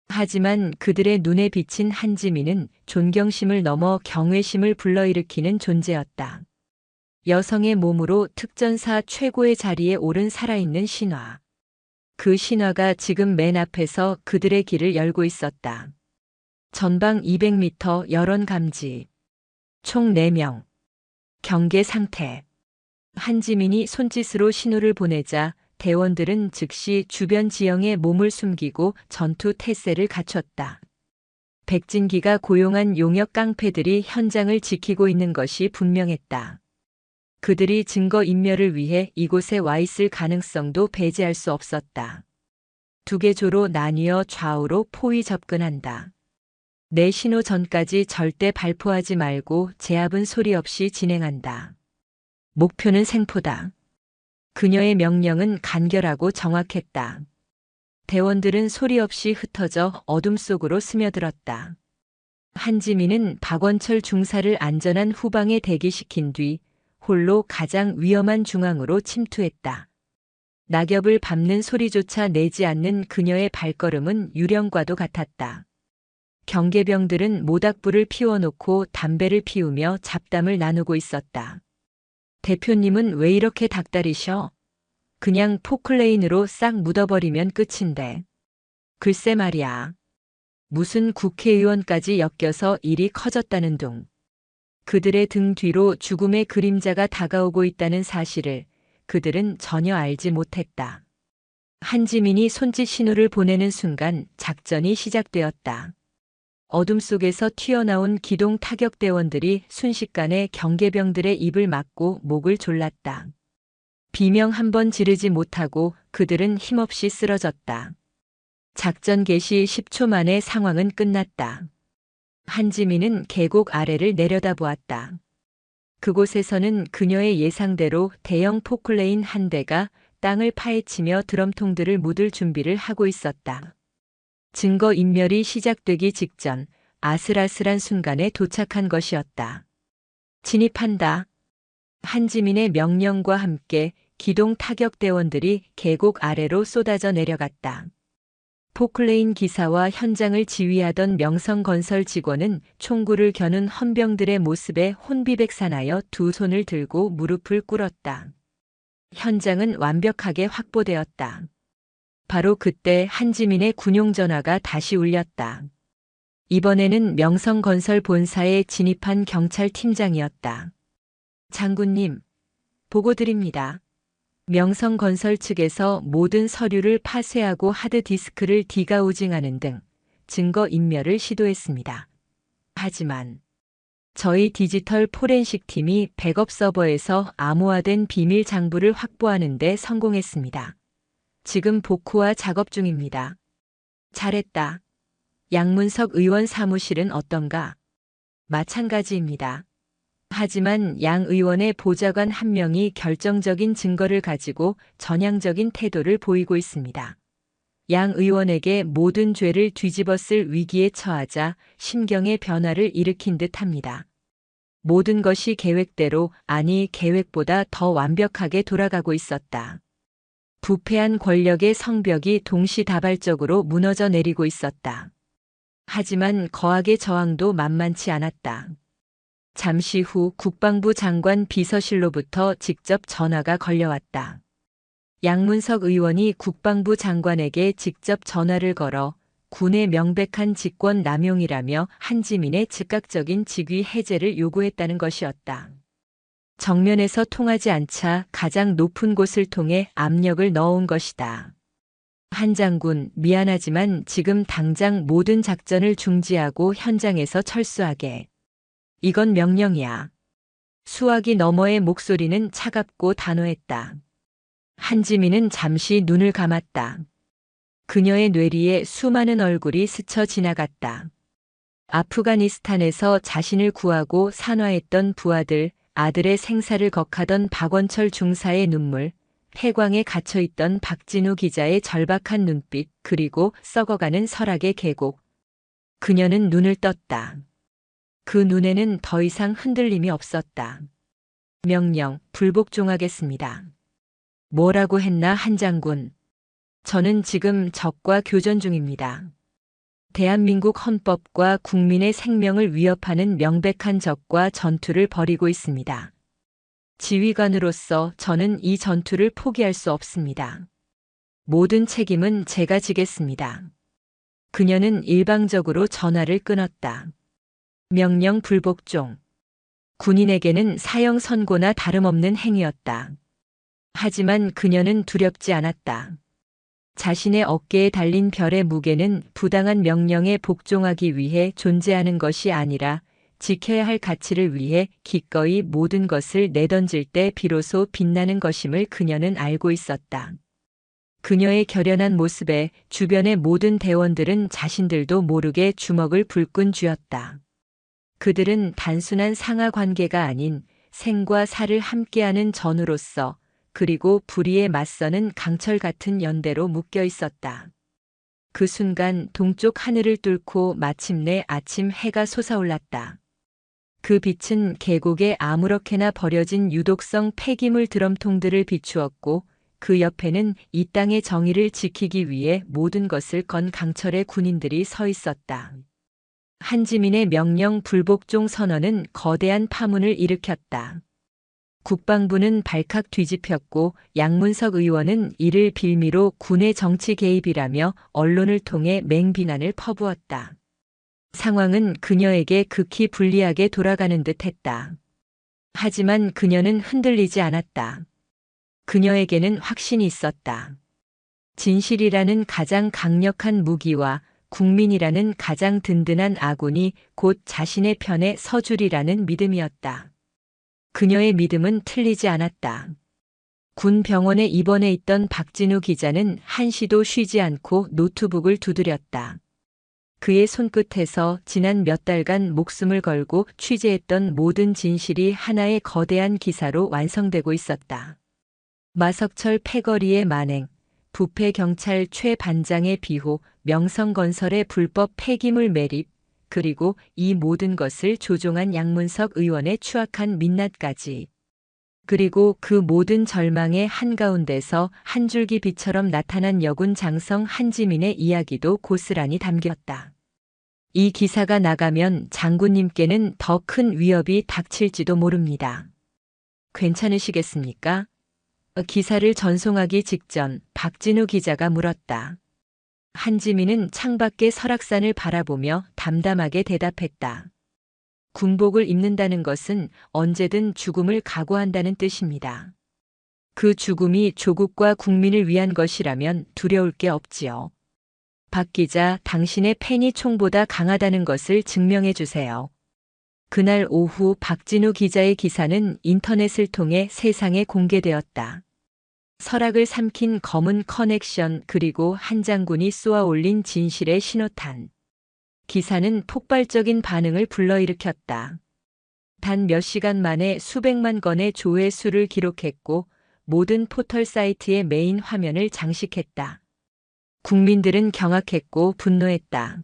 하지만 그들의 눈에 비친 한지민은 존경심을 넘어 경외심을 불러일으키는 존재였다. 여성의 몸으로 특전사 최고의 자리에 오른 살아있는 신화. 그 신화가 지금 맨 앞에서 그들의 길을 열고 있었다. 전방 200m 여론 감지. 총 4명. 경계 상태. 한지민이 손짓으로 신호를 보내자 대원들은 즉시 주변 지형에 몸을 숨기고 전투 태세를 갖췄다. 백진기가 고용한 용역 깡패들이 현장을 지키고 있는 것이 분명했다. 그들이 증거 인멸을 위해 이곳에 와 있을 가능성도 배제할 수 없었다. 2개 조로 나뉘어 좌우로 포위 접근한다. 내 신호 전까지 절대 발포하지 말고 제압은 소리 없이 진행한다. 목표는 생포다. 그녀의 명령은 간결하고 정확했다. 대원들은 소리 없이 흩어져 어둠 속으로 스며들었다. 한지민은 박원철 중사를 안전한 후방에 대기시킨 뒤 홀로 가장 위험한 중앙으로 침투했다. 낙엽을 밟는 소리조차 내지 않는 그녀의 발걸음은 유령과도 같았다. 경계병들은 모닥불을 피워놓고 담배를 피우며 잡담을 나누고 있었다. 대표님은 왜 이렇게 닥달이셔? 그냥 포클레인으로 싹 묻어버리면 끝인데. 글쎄 말이야. 무슨 국회의원까지 엮여서 일이 커졌다는 둥. 그들의 등 뒤로 죽음의 그림자가 다가오고 있다는 사실을 그들은 전혀 알지 못했다. 한지민이 손짓 신호를 보내는 순간 작전이 시작되었다. 어둠 속에서 튀어나온 기동 타격대원들이 순식간에 경계병들의 입을 막고 목을 졸랐다. 비명 한 번 지르지 못하고 그들은 힘없이 쓰러졌다. 작전 개시 10초 만에 상황은 끝났다. 한지민은 계곡 아래를 내려다보았다. 그곳에서는 그녀의 예상대로 대형 포클레인 한 대가 땅을 파헤치며 드럼통들을 묻을 준비를 하고 있었다. 증거 인멸이 시작되기 직전 아슬아슬한 순간에 도착한 것이었다. 진입한다. 한지민의 명령과 함께 기동 타격대원들이 계곡 아래로 쏟아져 내려갔다. 포클레인 기사와 현장을 지휘하던 명성건설 직원은 총구를 겨눈 헌병들의 모습에 혼비백산하여 두 손을 들고 무릎을 꿇었다. 현장은 완벽하게 확보되었다. 바로 그때 한지민의 군용 전화가 다시 울렸다. 이번에는 명성건설 본사에 진입한 경찰팀장이었다. 장군님, 보고 드립니다. 명성건설 측에서 모든 서류를 파쇄하고 하드디스크를 디가우징하는 등 증거 인멸을 시도했습니다. 하지만 저희 디지털 포렌식 팀이 백업 서버에서 암호화된 비밀 장부를 확보하는 데 성공했습니다. 지금 복구와 작업 중입니다. 잘했다. 양문석 의원 사무실은 어떤가? 마찬가지입니다. 하지만 양 의원의 보좌관 한 명이 결정적인 증거를 가지고 전향적인 태도를 보이고 있습니다. 양 의원에게 모든 죄를 뒤집어쓸 위기에 처하자 심경의 변화를 일으킨 듯합니다. 모든 것이 계획대로, 아니 계획보다 더 완벽하게 돌아가고 있었다. 부패한 권력의 성벽이 동시다발적으로 무너져 내리고 있었다. 하지만 거악의 저항도 만만치 않았다. 잠시 후 국방부 장관 비서실로부터 직접 전화가 걸려왔다. 양문석 의원이 국방부 장관에게 직접 전화를 걸어 군의 명백한 직권 남용이라며 한지민의 즉각적인 직위 해제를 요구했다는 것이었다. 정면에서 통하지 않자 가장 높은 곳을 통해 압력을 넣어온 것이다. 한 장군, 미안하지만 지금 당장 모든 작전을 중지하고 현장에서 철수하게. 이건 명령이야. 수화기 너머의 목소리는 차갑고 단호했다. 한지민은 잠시 눈을 감았다. 그녀의 뇌리에 수많은 얼굴이 스쳐 지나갔다. 아프가니스탄에서 자신을 구하고 산화했던 부하들, 아들의 생사를 걱하던 박원철 중사의 눈물, 폐광에 갇혀있던 박진우 기자의 절박한 눈빛, 그리고 썩어가는 설악의 계곡. 그녀는 눈을 떴다. 그 눈에는 더 이상 흔들림이 없었다. 명령, 불복종하겠습니다. 뭐라고 했나 한 장군. 저는 지금 적과 교전 중입니다. 대한민국 헌법과 국민의 생명을 위협하는 명백한 적과 전투를 벌이고 있습니다. 지휘관으로서 저는 이 전투를 포기할 수 없습니다. 모든 책임은 제가 지겠습니다. 그녀는 일방적으로 전화를 끊었다. 명령 불복종. 군인에게는 사형 선고나 다름없는 행위였다. 하지만 그녀는 두렵지 않았다. 자신의 어깨에 달린 별의 무게는 부당한 명령에 복종하기 위해 존재하는 것이 아니라 지켜야 할 가치를 위해 기꺼이 모든 것을 내던질 때 비로소 빛나는 것임을 그녀는 알고 있었다. 그녀의 결연한 모습에 주변의 모든 대원들은 자신들도 모르게 주먹을 불끈 쥐었다. 그들은 단순한 상하 관계가 아닌 생과 사를 함께하는 전우로서, 그리고 불의에 맞서는 강철 같은 연대로 묶여 있었다. 그 순간 동쪽 하늘을 뚫고 마침내 아침 해가 솟아올랐다. 그 빛은 계곡에 아무렇게나 버려진 유독성 폐기물 드럼통들을 비추었고, 그 옆에는 이 땅의 정의를 지키기 위해 모든 것을 건 강철의 군인들이 서 있었다. 한지민의 명령 불복종 선언은 거대한 파문을 일으켰다. 국방부는 발칵 뒤집혔고 양문석 의원은 이를 빌미로 군의 정치 개입이라며 언론을 통해 맹비난을 퍼부었다. 상황은 그녀에게 극히 불리하게 돌아가는 듯 했다. 하지만 그녀는 흔들리지 않았다. 그녀에게는 확신이 있었다. 진실이라는 가장 강력한 무기와 국민이라는 가장 든든한 아군이 곧 자신의 편에 서주리라는 믿음이었다. 그녀의 믿음은 틀리지 않았다. 군 병원에 입원해 있던 박진우 기자는 한시도 쉬지 않고 노트북을 두드렸다. 그의 손끝에서 지난 몇 달간 목숨을 걸고 취재했던 모든 진실이 하나의 거대한 기사로 완성되고 있었다. 마석철 패거리의 만행, 부패경찰 최 반장의 비호, 명성건설의 불법 폐기물 매립, 그리고 이 모든 것을 조종한 양문석 의원의 추악한 민낯까지. 그리고 그 모든 절망의 한가운데서 한 줄기 빛처럼 나타난 여군 장성 한지민의 이야기도 고스란히 담겼다. 이 기사가 나가면 장군님께는 더 큰 위협이 닥칠지도 모릅니다. 괜찮으시겠습니까? 기사를 전송하기 직전 박진우 기자가 물었다. 한지민은 창밖의 설악산을 바라보며 담담하게 대답했다. 군복을 입는다는 것은 언제든 죽음을 각오한다는 뜻입니다. 그 죽음이 조국과 국민을 위한 것이라면 두려울 게 없지요. 박 기자, 당신의 펜이 총보다 강하다는 것을 증명해 주세요. 그날 오후 박진우 기자의 기사는 인터넷을 통해 세상에 공개되었다. 설악을 삼킨 검은 커넥션 그리고 한 장군이 쏘아 올린 진실의 신호탄. 기사는 폭발적인 반응을 불러일으켰다. 단 몇 시간 만에 수백만 건의 조회수를 기록했고 모든 포털 사이트의 메인 화면을 장식했다. 국민들은 경악했고 분노했다.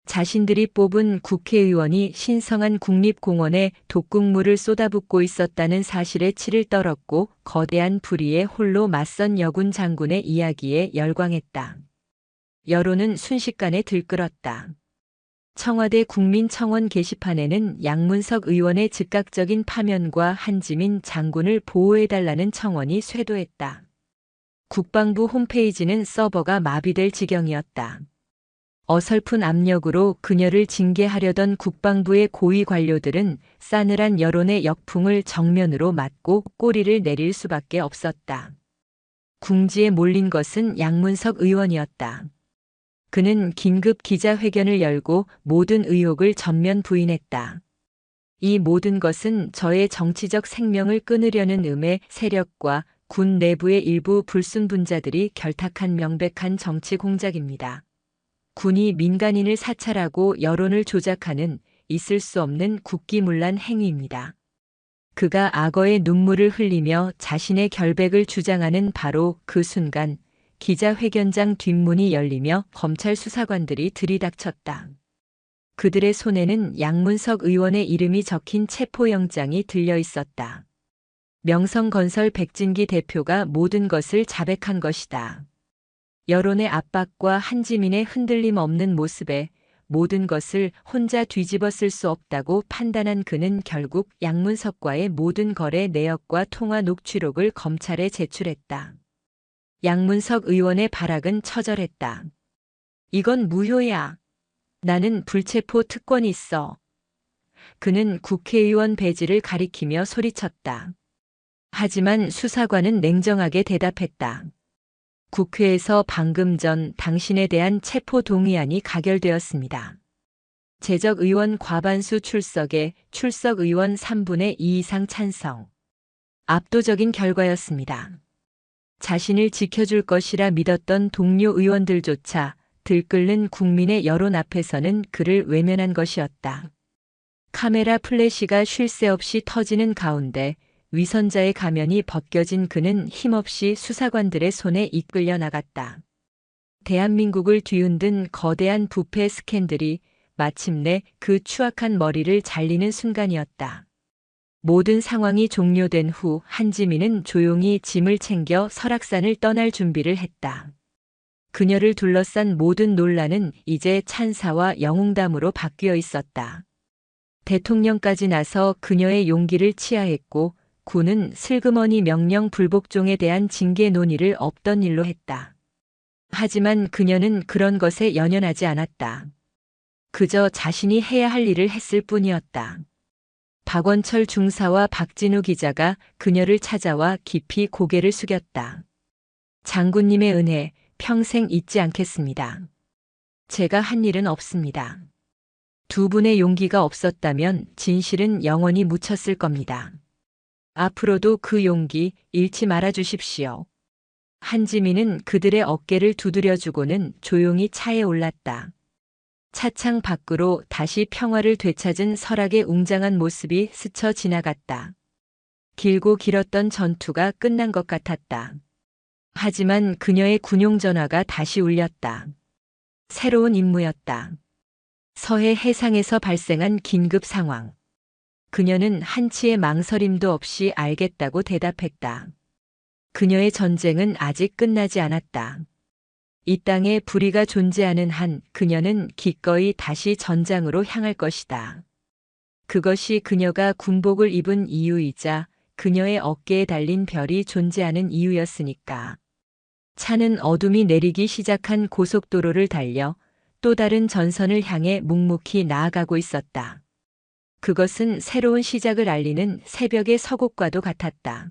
자신들이 뽑은 국회의원이 신성한 국립공원에 독극물을 쏟아붓고 있었다는 사실에 치를 떨었고 거대한 불의에 홀로 맞선 여군 장군의 이야기에 열광했다. 여론은 순식간에 들끓었다. 청와대 국민청원 게시판에는 양문석 의원의 즉각적인 파면과 한지민 장군을 보호해달라는 청원이 쇄도했다. 국방부 홈페이지는 서버가 마비될 지경이었다. 어설픈 압력으로 그녀를 징계하려던 국방부의 고위 관료들은 싸늘한 여론의 역풍을 정면으로 맞고 꼬리를 내릴 수밖에 없었다. 궁지에 몰린 것은 양문석 의원이었다. 그는 긴급 기자회견을 열고 모든 의혹을 전면 부인했다. 이 모든 것은 저의 정치적 생명을 끊으려는 음의 세력과 군 내부의 일부 불순분자들이 결탁한 명백한 정치 공작입니다. 군이 민간인을 사찰하고 여론을 조작하는 있을 수 없는 국기문란 행위입니다. 그가 악어의 눈물을 흘리며 자신의 결백을 주장하는 바로 그 순간 기자회견장 뒷문이 열리며 검찰 수사관들이 들이닥쳤다. 그들의 손에는 양문석 의원의 이름이 적힌 체포영장이 들려 있었다. 명성건설 백진기 대표가 모든 것을 자백한 것이다. 여론의 압박과 한지민의 흔들림 없는 모습에 모든 것을 혼자 뒤집어 쓸 수 없다고 판단한 그는 결국 양문석과의 모든 거래 내역과 통화 녹취록을 검찰에 제출했다. 양문석 의원의 발악은 처절했다. 이건 무효야. 나는 불체포 특권이 있어. 그는 국회의원 배지를 가리키며 소리쳤다. 하지만 수사관은 냉정하게 대답했다. 국회에서 방금 전 당신에 대한 체포 동의안이 가결되었습니다. 재적 의원 과반수 출석에 출석 의원 3분의 2 이상 찬성. 압도적인 결과였습니다. 자신을 지켜줄 것이라 믿었던 동료 의원들조차 들끓는 국민의 여론 앞에서는 그를 외면한 것이었다. 카메라 플래시가 쉴 새 없이 터지는 가운데 위선자의 가면이 벗겨진 그는 힘없이 수사관들의 손에 이끌려 나갔다. 대한민국을 뒤흔든 거대한 부패 스캔들이 마침내 그 추악한 머리를 잘리는 순간이었다. 모든 상황이 종료된 후 한지민은 조용히 짐을 챙겨 설악산을 떠날 준비를 했다. 그녀를 둘러싼 모든 논란은 이제 찬사와 영웅담으로 바뀌어 있었다. 대통령까지 나서 그녀의 용기를 치하했고 군은 슬그머니 명령 불복종에 대한 징계 논의를 없던 일로 했다. 하지만 그녀는 그런 것에 연연하지 않았다. 그저 자신이 해야 할 일을 했을 뿐이었다. 박원철 중사와 박진우 기자가 그녀를 찾아와 깊이 고개를 숙였다. 장군님의 은혜 평생 잊지 않겠습니다. 제가 한 일은 없습니다. 두 분의 용기가 없었다면 진실은 영원히 묻혔을 겁니다. 앞으로도 그 용기 잃지 말아 주십시오. 한지민은 그들의 어깨를 두드려주고는 조용히 차에 올랐다. 차창 밖으로 다시 평화를 되찾은 설악의 웅장한 모습이 스쳐 지나갔다. 길고 길었던 전투가 끝난 것 같았다. 하지만 그녀의 군용 전화가 다시 울렸다. 새로운 임무였다. 서해 해상에서 발생한 긴급 상황. 그녀는 한치의 망설임도 없이 알겠다고 대답했다. 그녀의 전쟁은 아직 끝나지 않았다. 이 땅에 불의가 존재하는 한 그녀는 기꺼이 다시 전장으로 향할 것이다. 그것이 그녀가 군복을 입은 이유이자 그녀의 어깨에 달린 별이 존재하는 이유였으니까. 차는 어둠이 내리기 시작한 고속도로를 달려 또 다른 전선을 향해 묵묵히 나아가고 있었다. 그것은 새로운 시작을 알리는 새벽의 서곡과도 같았다.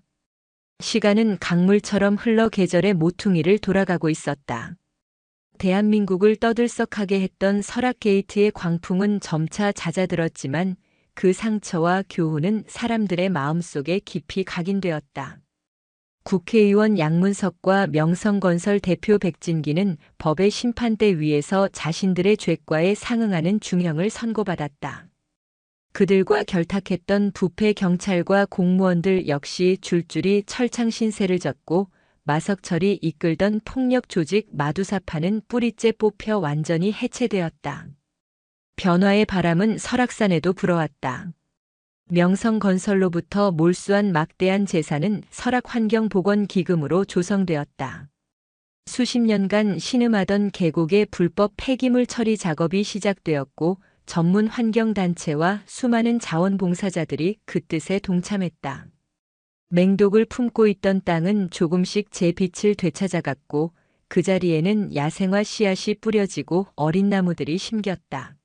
시간은 강물처럼 흘러 계절의 모퉁이를 돌아가고 있었다. 대한민국을 떠들썩하게 했던 설악게이트의 광풍은 점차 잦아들었지만 그 상처와 교훈은 사람들의 마음속에 깊이 각인되었다. 국회의원 양문석과 명성건설 대표 백진기는 법의 심판대 위에서 자신들의 죄과에 상응하는 중형을 선고받았다. 그들과 결탁했던 부패 경찰과 공무원들 역시 줄줄이 철창 신세를 졌고 마석철이 이끌던 폭력 조직 마두사파는 뿌리째 뽑혀 완전히 해체되었다. 변화의 바람은 설악산에도 불어왔다. 명성건설로부터 몰수한 막대한 재산은 설악환경보건기금으로 조성되었다. 수십 년간 신음하던 계곡의 불법 폐기물 처리 작업이 시작되었고 전문 환경단체와 수많은 자원봉사자들이 그 뜻에 동참했다. 맹독을 품고 있던 땅은 조금씩 제 빛을 되찾아갔고 그 자리에는 야생화 씨앗이 뿌려지고 어린 나무들이 심겼다.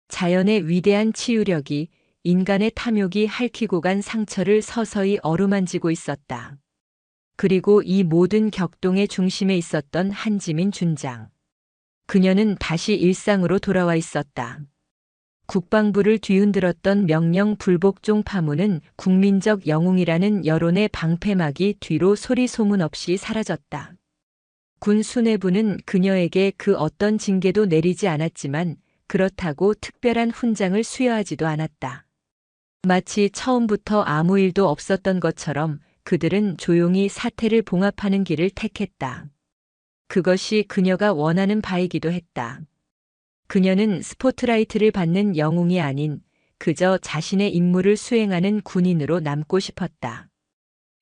자연의 위대한 치유력이 인간의 탐욕이 핥히고 간 상처를 서서히 어루만지고 있었다. 그리고 이 모든 격동의 중심에 있었던 한지민 준장. 그녀는 다시 일상으로 돌아와 있었다. 국방부를 뒤흔들었던 명령 불복종 파문은 국민적 영웅이라는 여론의 방패막이 뒤로 소리 소문 없이 사라졌다. 군 수뇌부는 그녀에게 그 어떤 징계도 내리지 않았지만 그렇다고 특별한 훈장을 수여하지도 않았다. 마치 처음부터 아무 일도 없었던 것처럼 그들은 조용히 사태를 봉합하는 길을 택했다. 그것이 그녀가 원하는 바이기도 했다. 그녀는 스포트라이트를 받는 영웅이 아닌 그저 자신의 임무를 수행하는 군인으로 남고 싶었다.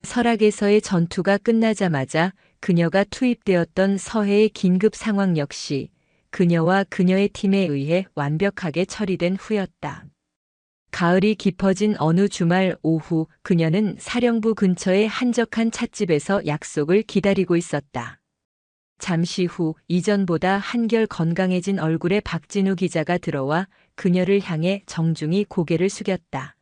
설악에서의 전투가 끝나자마자 그녀가 투입되었던 서해의 긴급 상황 역시 그녀와 그녀의 팀에 의해 완벽하게 처리된 후였다. 가을이 깊어진 어느 주말 오후 그녀는 사령부 근처의 한적한 찻집에서 약속을 기다리고 있었다. 잠시 후 이전보다 한결 건강해진 얼굴의 박진우 기자가 들어와 그녀를 향해 정중히 고개를 숙였다.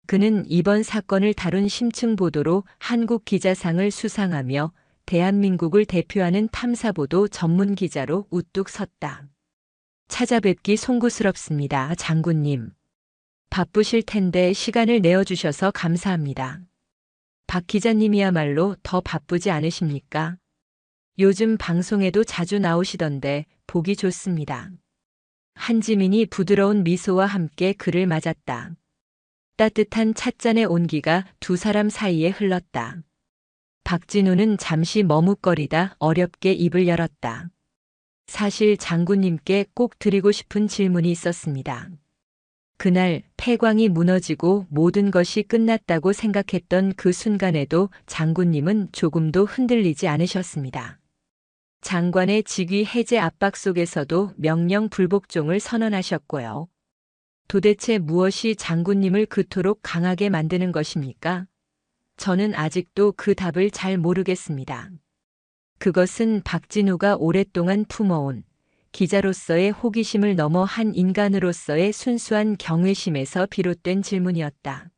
그는 이번 사건을 다룬 심층 보도로 한국 기자상을 수상하며 대한민국을 대표하는 탐사보도 전문 기자로 우뚝 섰다. 찾아뵙기 송구스럽습니다, 장군님. 바쁘실 텐데 시간을 내어주셔서 감사합니다. 박 기자님이야말로 더 바쁘지 않으십니까? 요즘 방송에도 자주 나오시던데 보기 좋습니다. 한지민이 부드러운 미소와 함께 그를 맞았다. 따뜻한 찻잔의 온기가 두 사람 사이에 흘렀다. 박진우는 잠시 머뭇거리다 어렵게 입을 열었다. 사실 장군님께 꼭 드리고 싶은 질문이 있었습니다. 그날 폐광이 무너지고 모든 것이 끝났다고 생각했던 그 순간에도 장군님은 조금도 흔들리지 않으셨습니다. 장관의 직위 해제 압박 속에서도 명령 불복종을 선언하셨고요. 도대체 무엇이 장군님을 그토록 강하게 만드는 것입니까? 저는 아직도 그 답을 잘 모르겠습니다. 그것은 박진우가 오랫동안 품어온 기자로서의 호기심을 넘어 한 인간으로서의 순수한 경외심에서 비롯된 질문이었다.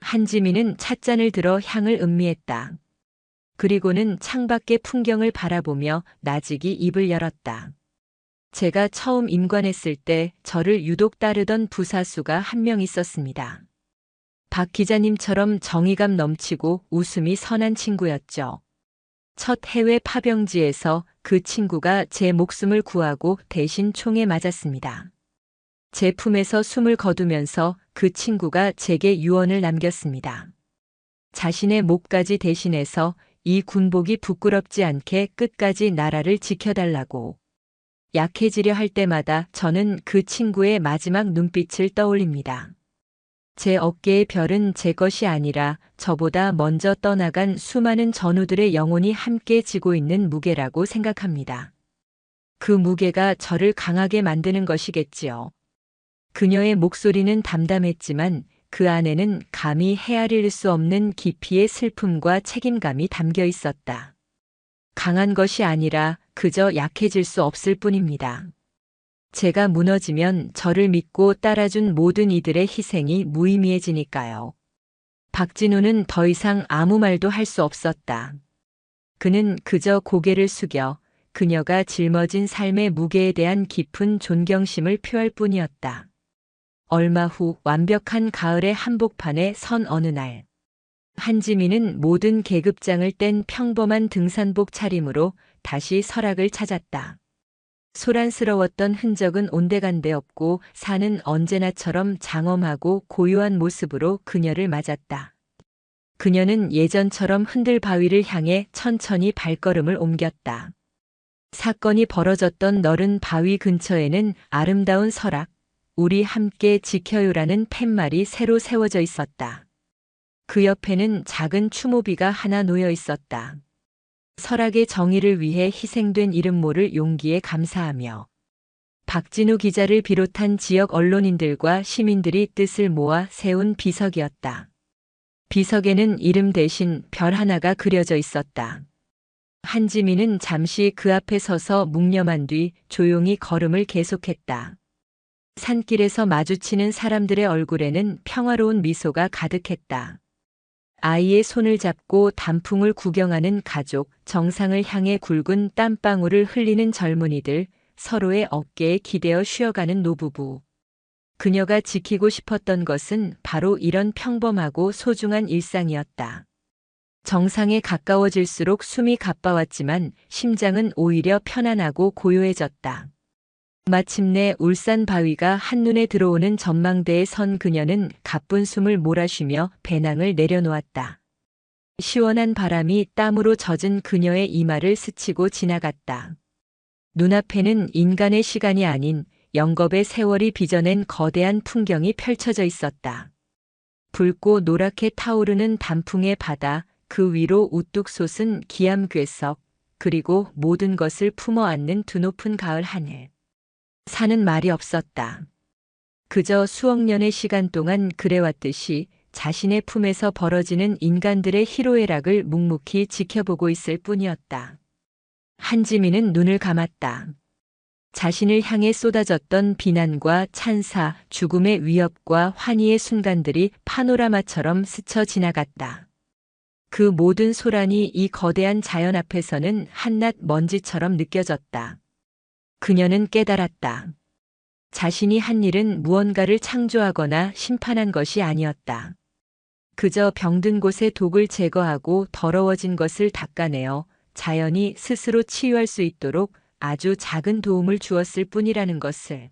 한지민은 찻잔을 들어 향을 음미했다. 그리고는 창밖의 풍경을 바라보며 나직이 입을 열었다. 제가 처음 임관했을 때 저를 유독 따르던 부사수가 한 명 있었습니다. 박 기자님처럼 정의감 넘치고 웃음이 선한 친구였죠. 첫 해외 파병지에서 그 친구가 제 목숨을 구하고 대신 총에 맞았습니다. 제 품에서 숨을 거두면서 그 친구가 제게 유언을 남겼습니다. 자신의 목까지 대신해서 이 군복이 부끄럽지 않게 끝까지 나라를 지켜달라고. 약해지려 할 때마다 저는 그 친구의 마지막 눈빛을 떠올립니다. 제 어깨의 별은 제 것이 아니라 저보다 먼저 떠나간 수많은 전우들의 영혼이 함께 지고 있는 무게라고 생각합니다. 그 무게가 저를 강하게 만드는 것이겠지요. 그녀의 목소리는 담담했지만 그 안에는 감히 헤아릴 수 없는 깊이의 슬픔과 책임감이 담겨 있었다. 강한 것이 아니라 그저 약해질 수 없을 뿐입니다. 제가 무너지면 저를 믿고 따라준 모든 이들의 희생이 무의미해지니까요. 박진우는 더 이상 아무 말도 할 수 없었다. 그는 그저 고개를 숙여 그녀가 짊어진 삶의 무게에 대한 깊은 존경심을 표할 뿐이었다. 얼마 후 완벽한 가을의 한복판에 선 어느 날, 한지민은 모든 계급장을 뗀 평범한 등산복 차림으로 다시 설악을 찾았다. 소란스러웠던 흔적은 온데간데 없고 산은 언제나처럼 장엄하고 고요한 모습으로 그녀를 맞았다. 그녀는 예전처럼 흔들 바위를 향해 천천히 발걸음을 옮겼다. 사건이 벌어졌던 너른 바위 근처에는 아름다운 설악, 우리 함께 지켜요라는 팻말이 새로 세워져 있었다. 그 옆에는 작은 추모비가 하나 놓여 있었다. 설악의 정의를 위해 희생된 이름 모를 용기에 감사하며. 박진우 기자를 비롯한 지역 언론인들과 시민들이 뜻을 모아 세운 비석이었다. 비석에는 이름 대신 별 하나가 그려져 있었다. 한지민은 잠시 그 앞에 서서 묵념한 뒤 조용히 걸음을 계속했다. 산길에서 마주치는 사람들의 얼굴에는 평화로운 미소가 가득했다. 아이의 손을 잡고 단풍을 구경하는 가족, 정상을 향해 굵은 땀방울을 흘리는 젊은이들, 서로의 어깨에 기대어 쉬어가는 노부부. 그녀가 지키고 싶었던 것은 바로 이런 평범하고 소중한 일상이었다. 정상에 가까워질수록 숨이 가빠왔지만 심장은 오히려 편안하고 고요해졌다. 마침내 울산 바위가 한눈에 들어오는 전망대에 선 그녀는 가쁜 숨을 몰아쉬며 배낭을 내려놓았다. 시원한 바람이 땀으로 젖은 그녀의 이마를 스치고 지나갔다. 눈앞에는 인간의 시간이 아닌 영겁의 세월이 빚어낸 거대한 풍경이 펼쳐져 있었다. 붉고 노랗게 타오르는 단풍의 바다, 그 위로 우뚝 솟은 기암괴석, 그리고 모든 것을 품어 안는 드높은 가을 하늘. 산은 말이 없었다. 그저 수억 년의 시간 동안 그래왔듯이 자신의 품에서 벌어지는 인간들의 희로애락을 묵묵히 지켜보고 있을 뿐이었다. 한지민은 눈을 감았다. 자신을 향해 쏟아졌던 비난과 찬사, 죽음의 위협과 환희의 순간들이 파노라마처럼 스쳐 지나갔다. 그 모든 소란이 이 거대한 자연 앞에서는 한낱 먼지처럼 느껴졌다. 그녀는 깨달았다. 자신이 한 일은 무언가를 창조하거나 심판한 것이 아니었다. 그저 병든 곳의 독을 제거하고 더러워진 것을 닦아내어 자연이 스스로 치유할 수 있도록 아주 작은 도움을 주었을 뿐이라는 것을.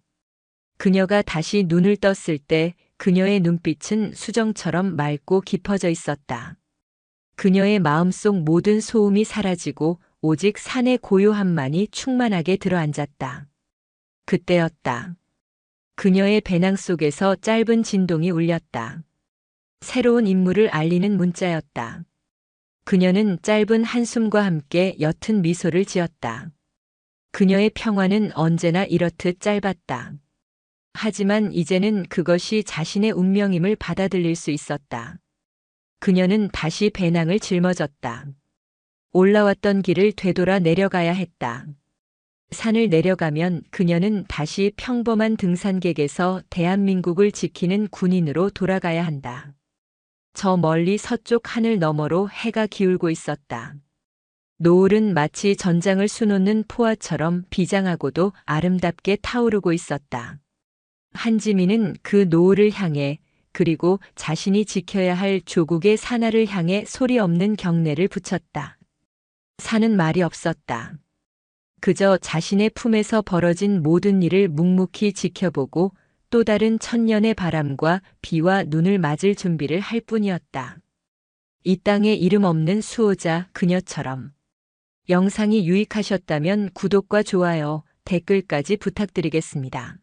그녀가 다시 눈을 떴을 때 그녀의 눈빛은 수정처럼 맑고 깊어져 있었다. 그녀의 마음속 모든 소음이 사라지고 오직 산의 고요함만이 충만하게 들어앉았다. 그때였다. 그녀의 배낭 속에서 짧은 진동이 울렸다. 새로운 임무를 알리는 문자였다. 그녀는 짧은 한숨과 함께 옅은 미소를 지었다. 그녀의 평화는 언제나 이렇듯 짧았다. 하지만 이제는 그것이 자신의 운명임을 받아들일 수 있었다. 그녀는 다시 배낭을 짊어졌다. 올라왔던 길을 되돌아 내려가야 했다. 산을 내려가면 그녀는 다시 평범한 등산객에서 대한민국을 지키는 군인으로 돌아가야 한다. 저 멀리 서쪽 하늘 너머로 해가 기울고 있었다. 노을은 마치 전장을 수놓는 포화처럼 비장하고도 아름답게 타오르고 있었다. 한지민은 그 노을을 향해, 그리고 자신이 지켜야 할 조국의 산하를 향해 소리 없는 경례를 붙였다. 산은 말이 없었다. 그저 자신의 품에서 벌어진 모든 일을 묵묵히 지켜보고 또 다른 천년의 바람과 비와 눈을 맞을 준비를 할 뿐이었다. 이 땅에 이름 없는 수호자 그녀처럼. 영상이 유익하셨다면 구독과 좋아요, 댓글까지 부탁드리겠습니다.